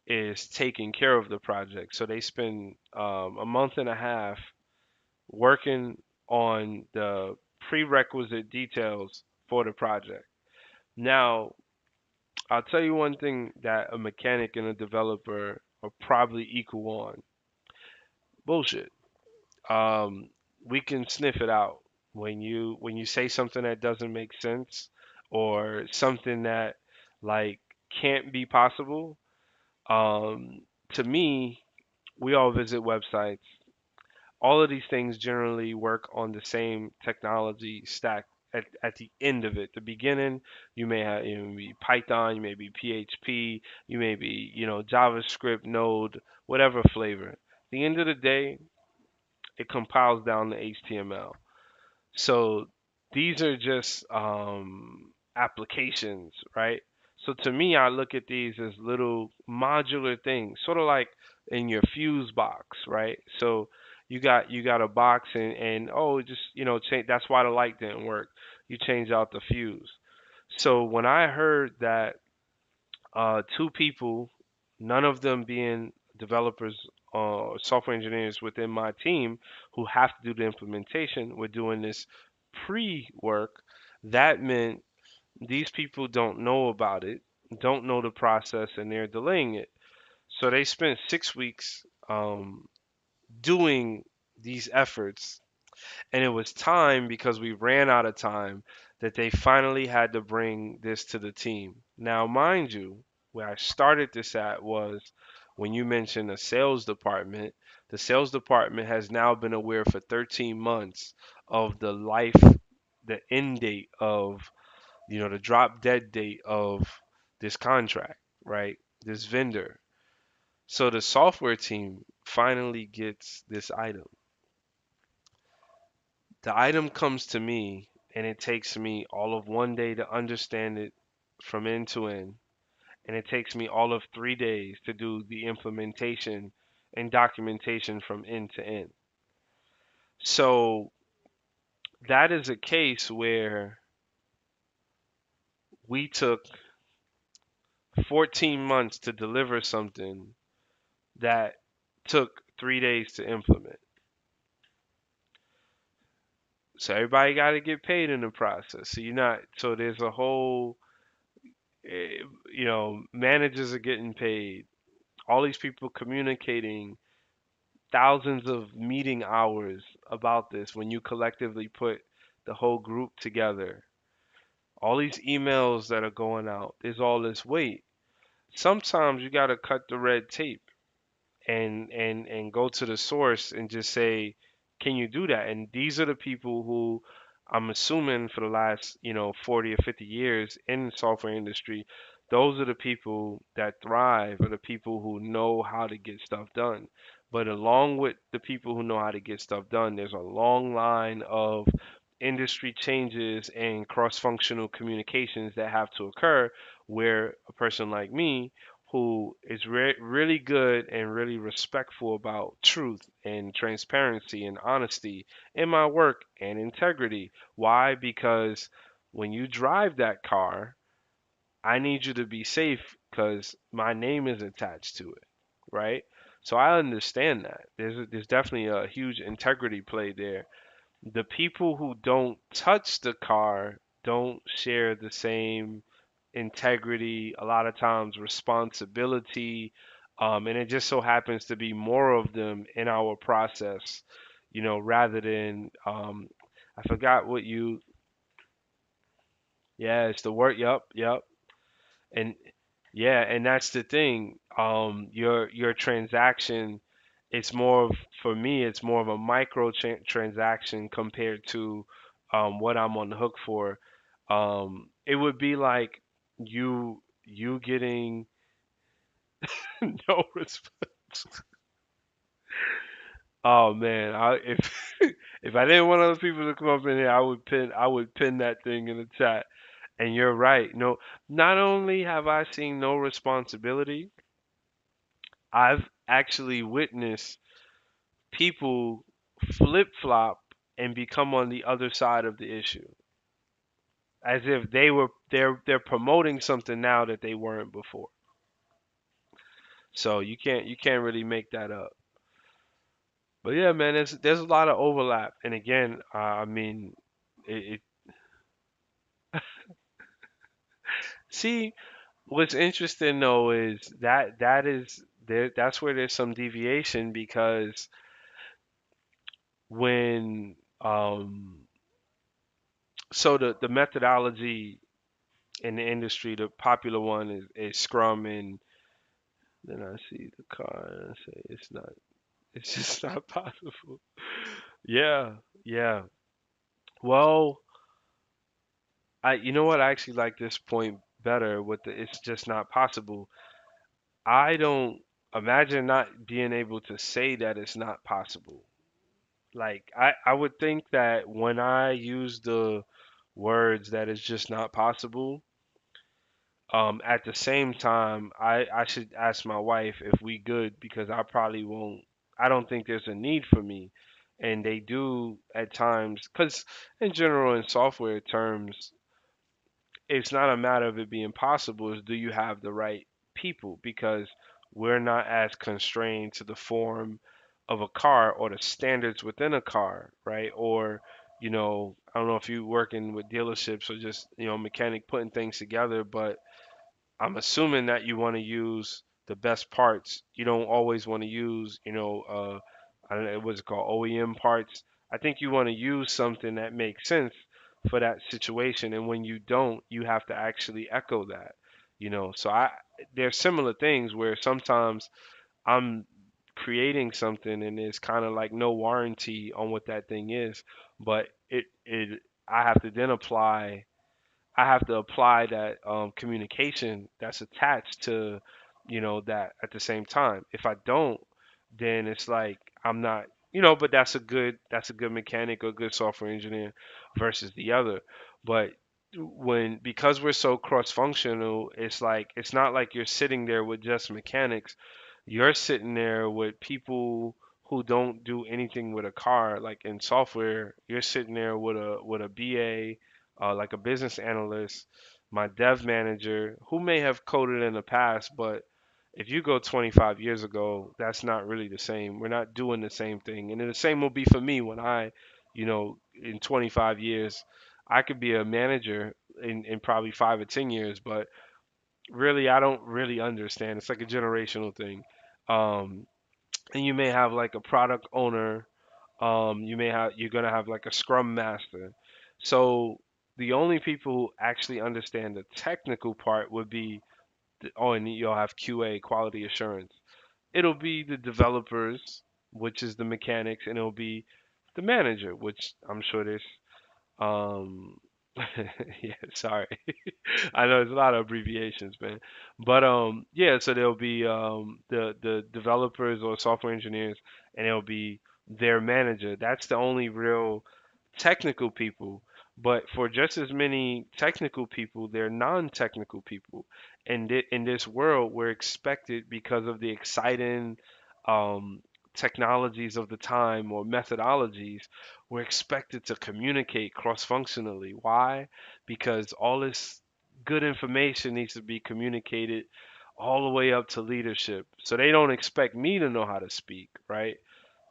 is taking care of the project. So they spend a month and a half working on the prerequisite details for the project. Now, I'll tell you one thing that a mechanic and a developer are probably equal on. Bullshit. Um, we can sniff it out when you say something that doesn't make sense or something that like can't be possible. Um, to me, we all visit websites. All of these things generally work on the same technology stack at the end of it. The beginning, you may have be Python, you may be PHP, you may be JavaScript, Node, whatever flavor. At the end of the day, it compiles down to HTML. So these are just applications, right? So to me, I look at these as little modular things, sort of like in your fuse box, right? So you got a box and oh, just change. That's why the light didn't work. You change out the fuse. So when I heard that two people, none of them being developers or software engineers within my team who have to do the implementation, were doing this pre-work. That meant these people don't know about it, don't know the process, and they're delaying it. So they spent 6 weeks doing these efforts, and it was time because we ran out of time that they finally had to bring this to the team. Now, mind you, where I started this at was when you mentioned the sales department. The sales department has now been aware for 13 months of the end date of, the drop dead date of this contract, right? This vendor. So the software team finally gets this item. The item comes to me and it takes me all of one day to understand it from end to end. And it takes me all of 3 days to do the implementation and documentation from end to end. So that is a case where we took 14 months to deliver something that took 3 days to implement. So everybody got to get paid in the process. So there's a whole, managers are getting paid, all these people communicating thousands of meeting hours about this when you collectively put the whole group together. All these emails that are going out, there's all this weight. Sometimes you got to cut the red tape and go to the source and just say, can you do that? And these are the people who I'm assuming for the last 40 or 50 years in the software industry, those are the people that thrive, are the people who know how to get stuff done. But along with the people who know how to get stuff done, there's a long line of industry changes and cross-functional communications that have to occur where a person like me who is really good and really respectful about truth and transparency and honesty in my work and integrity. Why? Because when you drive that car, I need you to be safe because my name is attached to it, right? So I understand that. There's definitely a huge integrity play there. The people who don't touch the car don't share the same integrity, a lot of times responsibility, and it just so happens to be more of them in our process, rather than I forgot what you, yeah, it's the word, yup, yup. And yeah, and that's the thing. Your transaction, it's more of, for me, it's more of a micro transaction compared to what I'm on the hook for. It would be like you getting no response. Oh man, if if I didn't want other people to come up in here, I would pin that thing in the chat. And you're right. No, not only have I seen no responsibility, I've actually witnessed people flip flop and become on the other side of the issue, as if they're promoting something now that they weren't before. So you can't really make that up. But yeah, man, there's a lot of overlap. And again, I mean, it see what's interesting though is that is there. That's where there's some deviation because when so the methodology in the industry, the popular one is Scrum, and then I see the car and I say it's just not possible. Yeah, yeah. Well, you know what? I actually like this point better with the it's just not possible. I don't imagine not being able to say that it's not possible. Like I would think that when I use the words that it's just not possible, at the same time, I should ask my wife if we good because I probably won't. I don't think there's a need for me, and they do at times. Because in general, in software terms, it's not a matter of it being possible. Is do you have the right people? Because we're not as constrained to the form of a car or the standards within a car, right? Or I don't know if you working with dealerships or just mechanic putting things together, but I'm assuming that you want to use the best parts. You don't always want to use, I don't know what's it called, OEM parts. I think you want to use something that makes sense for that situation. And when you don't, you have to actually echo that. So there's similar things where sometimes I'm creating something and there's kind of like no warranty on what that thing is, but I have to then apply that communication that's attached to, that at the same time. If I don't, then it's like I'm not, but that's a good mechanic or good software engineer versus the other. But because we're so cross-functional, it's like it's not like you're sitting there with just mechanics. You're sitting there with people who don't do anything with a car. Like in software, you're sitting there with a BA, like a business analyst, my dev manager, who may have coded in the past, but if you go 25 years ago, that's not really the same. We're not doing the same thing. And then the same will be for me when in 25 years, I could be a manager in probably 5 or 10 years, but really, I don't really understand. It's like a generational thing. Um, and you may have like a product owner, you're gonna have like a scrum master. So the only people who actually understand the technical part would be and you'll have QA, quality assurance. It'll be the developers, which is the mechanics, and it'll be the manager, which I'm sure there's um yeah, sorry. I know there's a lot of abbreviations, man. But yeah, so there'll be the developers or software engineers, and it'll be their manager. That's the only real technical people, but for just as many technical people, they're non-technical people. And in this world, we're expected because of the exciting um, technologies of the time or methodologies, we're expected to communicate cross-functionally. Why? Because all this good information needs to be communicated all the way up to leadership. So they don't expect me to know how to speak, right?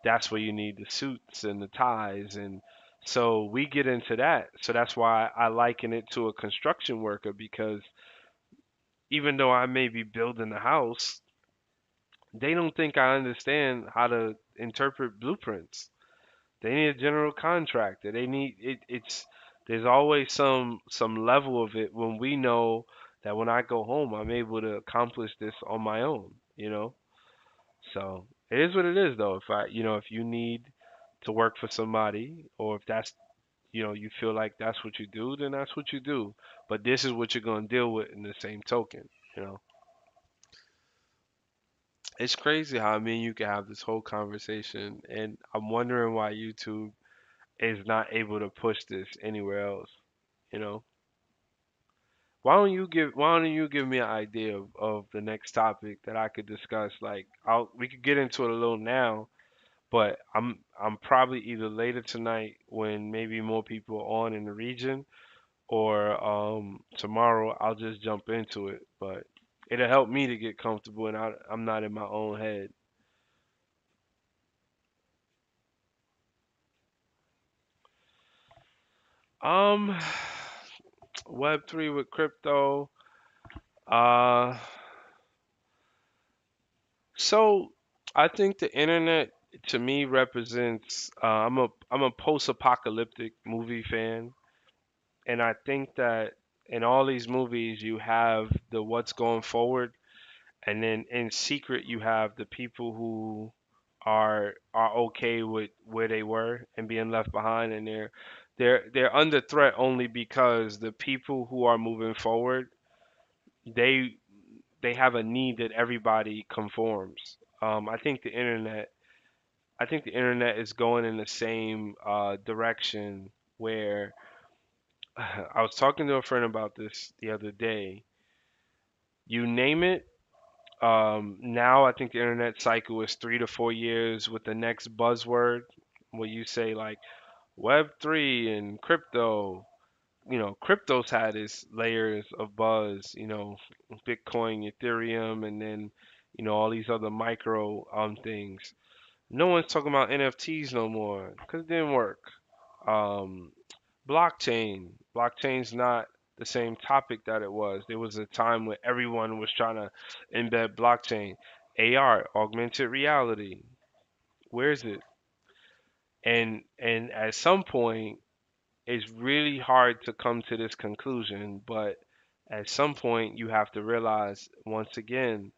That's where you need the suits and the ties, and so we get into that. So that's why I liken it to a construction worker, because even though I may be building a house, they don't think I understand how to interpret blueprints. They need a general contractor. They need it's there's always some level of it when we know that when I go home I'm able to accomplish this on my own, you know? So it is what it is, though. If you need to work for somebody, or if that's, you feel like that's what you do, then that's what you do. But this is what you're gonna deal with in the same token. You know, it's crazy how me and you can have this whole conversation, and I'm wondering why YouTube is not able to push this anywhere else. You know, why don't you give me an idea of the next topic that I could discuss? Like, we could get into it a little now. But I'm probably either later tonight when maybe more people are on in the region, or tomorrow I'll just jump into it. But it'll help me to get comfortable, and I'm not in my own head. Um, Web3 with crypto. Uh, so I think the internet to me represents. I'm a post-apocalyptic movie fan, and I think that in all these movies you have the what's going forward, and then in secret you have the people who are okay with where they were and being left behind, and they're under threat only because the people who are moving forward, they they have a need that everybody conforms. I think the internet is going in the same direction where I was talking to a friend about this the other day. You name it. Now I think the internet cycle is 3 to 4 years with the next buzzword, where you say like Web3 and crypto. Crypto's had its layers of buzz. Bitcoin, Ethereum, and then all these other micro things. No one's talking about NFTs no more because it didn't work. Um, blockchain's not the same topic that it was. There was a time where everyone was trying to embed blockchain. AR, augmented reality, where is it? And at some point it's really hard to come to this conclusion, but at some point you have to realize once again,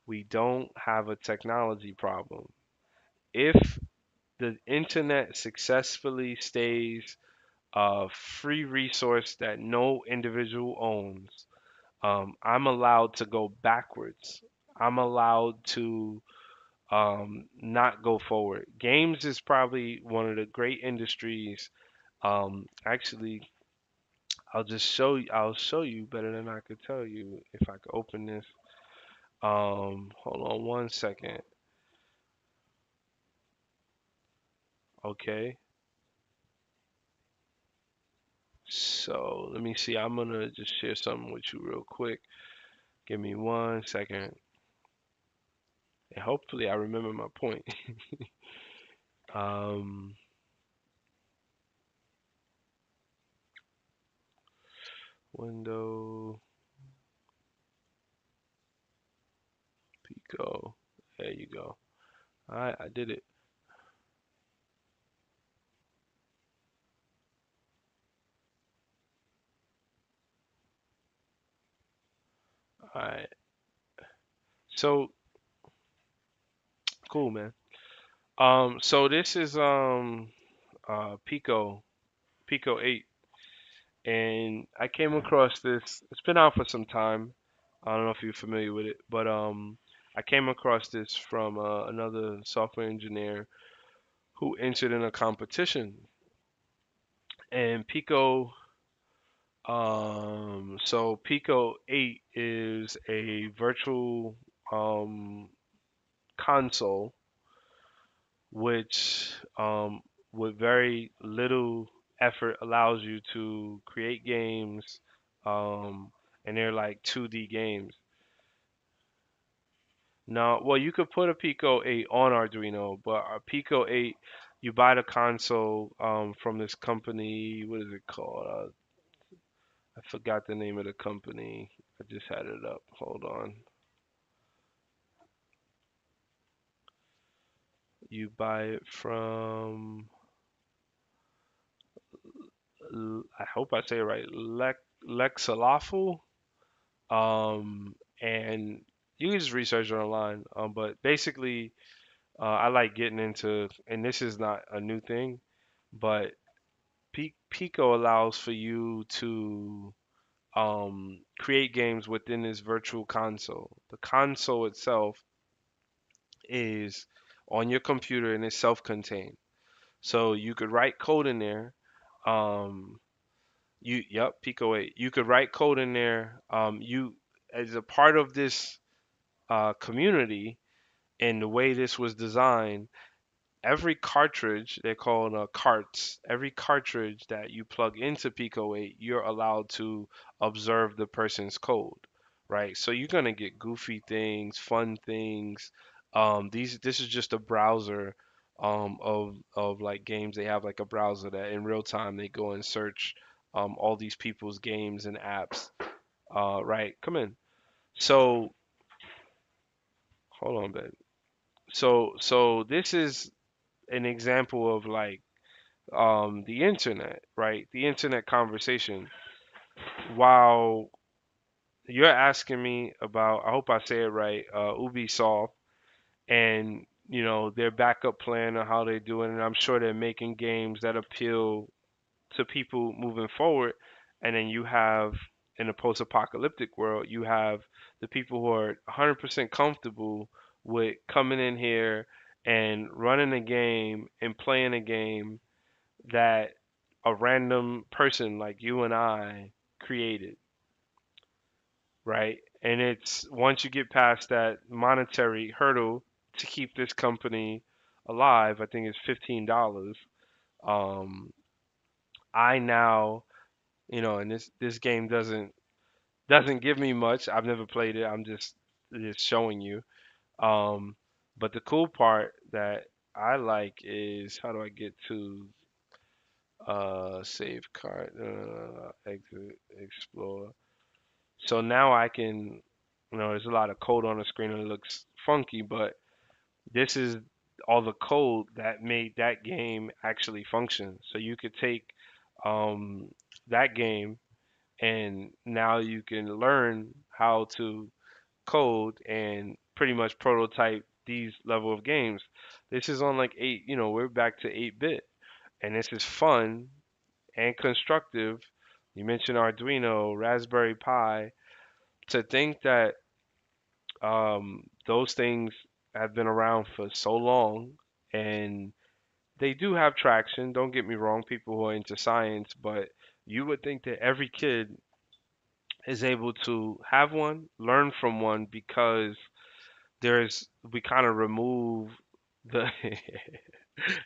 we don't have a technology problem. If the internet successfully stays a free resource that no individual owns, I'm allowed to go backwards. I'm allowed to not go forward. Games is probably one of the great industries. Actually, I'll show you better than I could tell you if I could open this. Hold on one second. Okay. So let me see. I'm gonna just share something with you real quick. Give me one second. And hopefully I remember my point. Um, Window, Pico. There you go. Alright, I did it. Alright. So cool, man. So this is Pico 8, and I came across this. It's been out for some time. I don't know if you're familiar with it, but I came across this from another software engineer who entered in a competition, And Pico, so Pico 8 is a virtual um, console which with very little effort allows you to create games, um, and they're like 2D games. Now, well, you could put a Pico 8 on Arduino, but a Pico 8, you buy the console from this company. What is it called? I forgot the name of the company. I just had it up. Hold on. You buy it from, I hope I say it right, Lexalafu. And you can just research it online. But basically, I like getting into, and this is not a new thing, but Pico allows for you to create games within this virtual console. The console itself is on your computer and it's self-contained. So you could write code in there. Um, yep, Pico 8. You could write code in there. You, as a part of this community and the way this was designed, every cartridge, they're called carts, every cartridge that you plug into Pico 8, you're allowed to observe the person's code, right? So you're gonna get goofy things, fun things. This is just a browser of like games. They have like a browser that in real time they go and search all these people's games and apps. Right? Come in. So hold on, babe. So this is an example of like the internet, right? The internet conversation. While you're asking me about, I hope I say it right, Ubisoft and their backup plan or how they're doing, and I'm sure they're making games that appeal to people moving forward. And then you have in a post-apocalyptic world, you have the people who are 100% comfortable with coming in here and running a game and playing a game that a random person like you and I created, right? And it's once you get past that monetary hurdle to keep this company alive, I think it's $15. Um, I now, and this game doesn't give me much. I've never played it. I'm just showing you. Um, but the cool part that I like is how do I get to save card, exit, explore. So now I can, there's a lot of code on the screen and it looks funky, but this is all the code that made that game actually function. So you could take um, that game and now you can learn how to code and pretty much prototype these level of games. This is on like eight, we're back to 8-bit, and this is fun and constructive. You mentioned Arduino, Raspberry Pi. To think that those things have been around for so long and they do have traction. Don't get me wrong, people who are into science, but you would think that every kid is able to have one, learn from one because we kind of remove the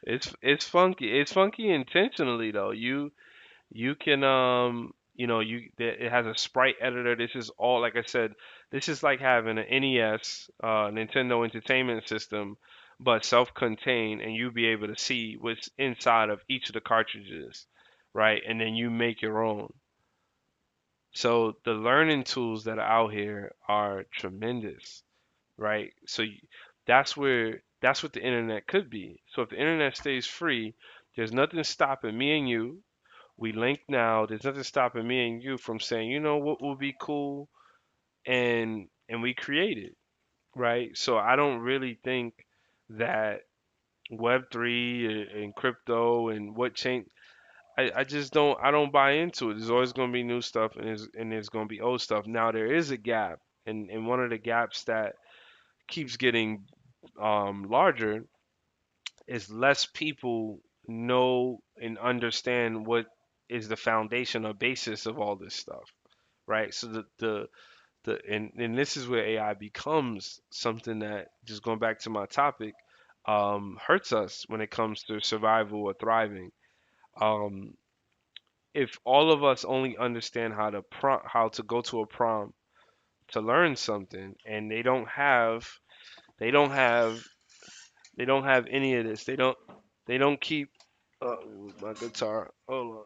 it's funky. It's funky intentionally though. You can it has a sprite editor. This is all like I said, this is like having an NES, Nintendo Entertainment System, but self-contained, and you be able to see what's inside of each of the cartridges, right? And then you make your own. So the learning tools that are out here are tremendous, right? That's what the internet could be. So if the internet stays free, there's nothing stopping me and you, we link now. There's nothing stopping me and you from saying, you know what would be cool, and we create it, right? So I don't really think that Web3 and crypto and what change. I just don't. I don't buy into it. There's always going to be new stuff, and there's going to be old stuff. Now there is a gap, and one of the gaps that keeps getting larger is less people know and understand what is the foundation or basis of all this stuff, right? So and this is where AI becomes something that, just going back to my topic, hurts us when it comes to survival or thriving. Um, if all of us only understand how to go to a prompt to learn something, and they don't have they don't have any of this. They don't keep my guitar. Hold on.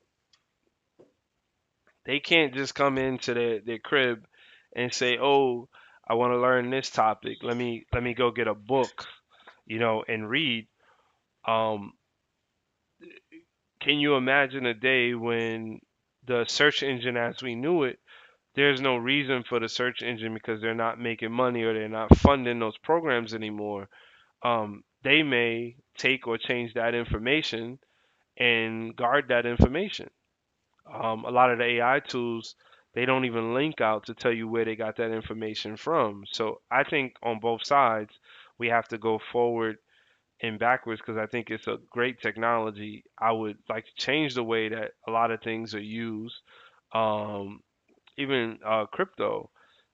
They can't just come into their crib and say, "Oh, I want to learn this topic. Let me go get a book, and read." Um, can you imagine a day when the search engine as we knew it, there's no reason for the search engine because they're not making money or they're not funding those programs anymore. They may take or change that information and guard that information. A lot of the AI tools, they don't even link out to tell you where they got that information from. So I think on both sides, we have to go forward and backwards because I think it's a great technology. I would like to change the way that a lot of things are used, um, even crypto.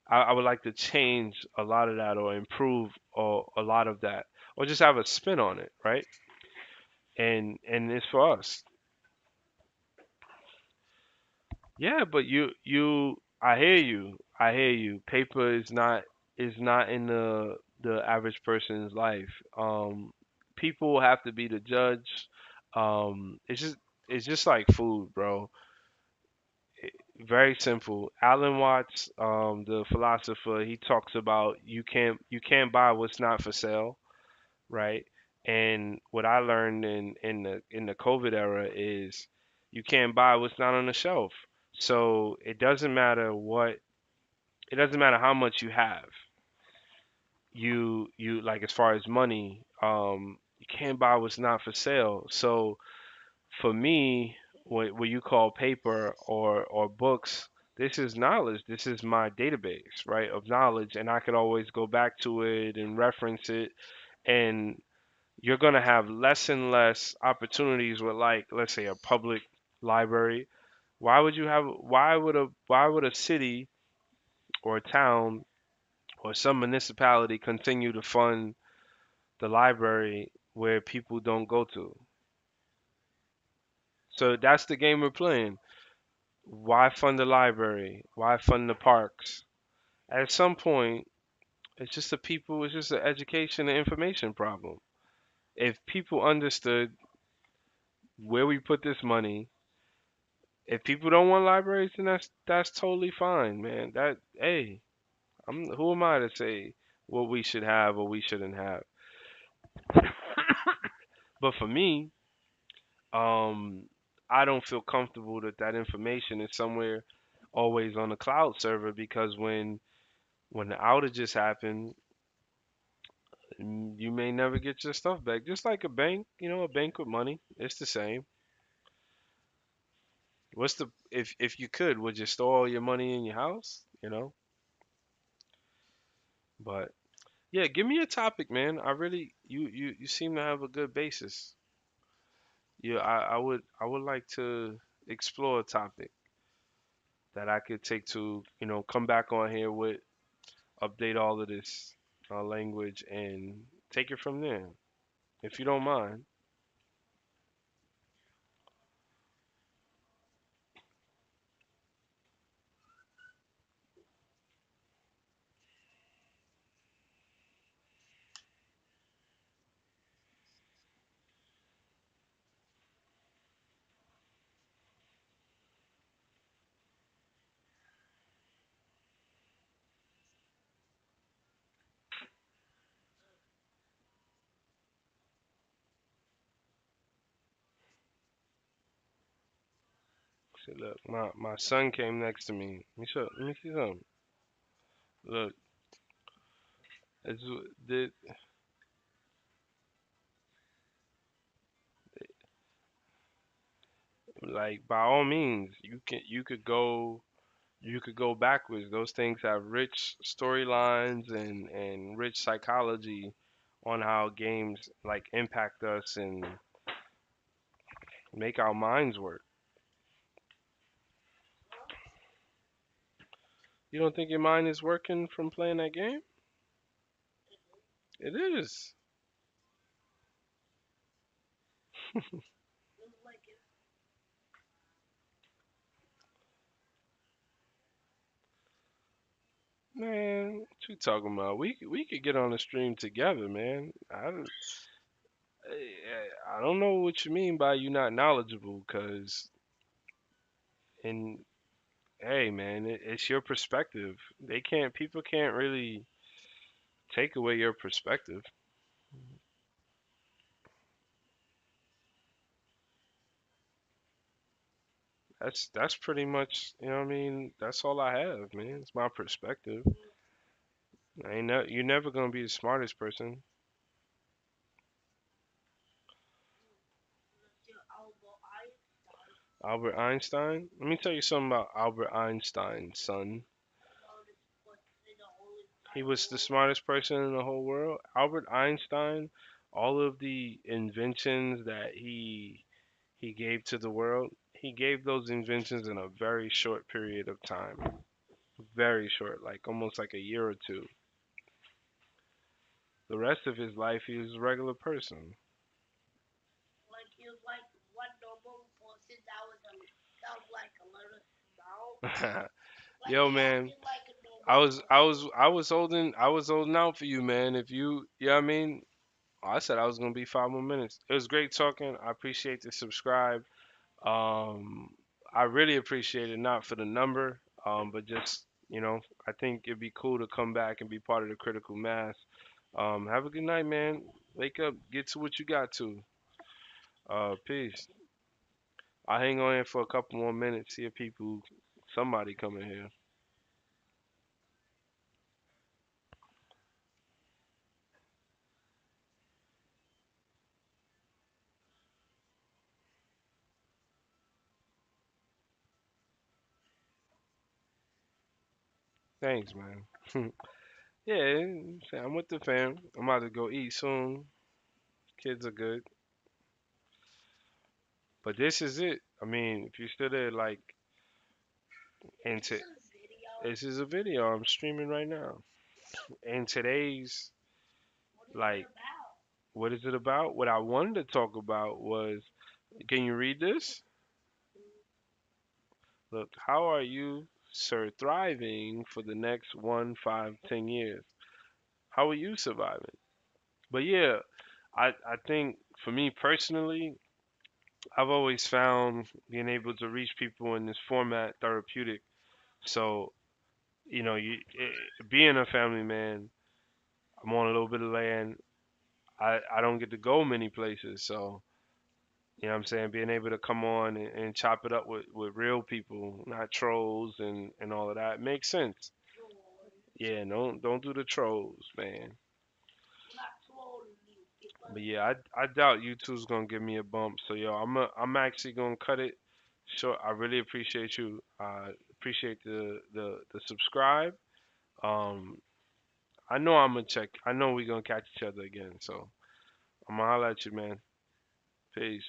I would like to change a lot of that or improve a lot of that or just have a spin on it, right? And it's for us. Yeah, but I hear you. I hear you. Paper is not in the average person's life. People have to be the judge. It's just like food, bro. Very simple. Alan Watts, the philosopher, he talks about you can't buy what's not for sale, right? And what I learned in the COVID era is you can't buy what's not on the shelf. So it doesn't matter how much you have. You like, as far as money, you can't buy what's not for sale. So for me, what you call paper or books, this is knowledge. This is my database, right, of knowledge, and I could always go back to it and reference it. And you're going to have less and less opportunities with, like, let's say, a public library. Why would a city or a town or some municipality continue to fund the library where people don't go to? So that's the game we're playing. Why fund the library? Why fund the parks? At some point, it's just an education and information problem. If people understood where we put this money, if people don't want libraries, then that's totally fine, man. Hey, who am I to say what we should have or we shouldn't have? But for me, um, I don't feel comfortable that that information is somewhere always on the cloud server, because when the outages happen, you may never get your stuff back. Just like a bank, a bank with money, it's the same. If you could, would you store all your money in your house? But yeah, give me a topic, man. I really, you seem to have a good basis. Yeah, I would like to explore a topic that I could take to, come back on here with, update all of this language and take it from there, if you don't mind. See, look, my son came next to me. Let me see something. Look, it's the like, by all means, you could go backwards. Those things have rich storylines and rich psychology on how games like impact us and make our minds work. You don't think your mind is working from playing that game? It is. Man, what you talking about? We could get on the stream together, man. I don't know what you mean by you not knowledgeable, cause and hey, man, it's your perspective. People can't really take away your perspective. That's pretty much, you know what I mean? That's all I have, man. It's my perspective. You're never gonna be the smartest person. Albert Einstein. Let me tell you something about Albert Einstein, son. He was the smartest person in the whole world. Albert Einstein, all of the inventions that he gave to the world, he gave those inventions in a very short period of time. Very short, like almost like a year or two. The rest of his life, he was a regular person. Yo, man, I was holding out for you, man. If you, yeah, I mean, I said I was gonna be 5 more minutes. It was great talking. I appreciate the subscribe. Um, I really appreciate it, not for the number, but just, I think it'd be cool to come back and be part of the critical mass. Have a good night, man. Wake up, get to what you got to. Peace. I'll hang on here for a couple more minutes, see if somebody come in here. Thanks, man. Yeah, I'm with the fam. I'm about to go eat soon. Kids are good. But this is it. I mean, if you're still there, like, into this is a video I'm streaming right now. And today's, like, what is it about? What I wanted to talk about was, can you read this? Look, how are you, sir, thriving for the next 1, 5, 10 years? How are you surviving? But yeah, I think for me personally, I've always found being able to reach people in this format therapeutic. So, being a family man, I'm on a little bit of land. I don't get to go many places, so you know what I'm saying, being able to come on and chop it up with real people, not trolls and all of that makes sense. Yeah, don't do the trolls, man. But yeah, I doubt YouTube's gonna give me a bump. So yo, I'm actually gonna cut it short. I really appreciate you. Appreciate the subscribe. Um, I know I'm gonna check. I know we're gonna catch each other again. So I'm gonna holler at you, man. Peace.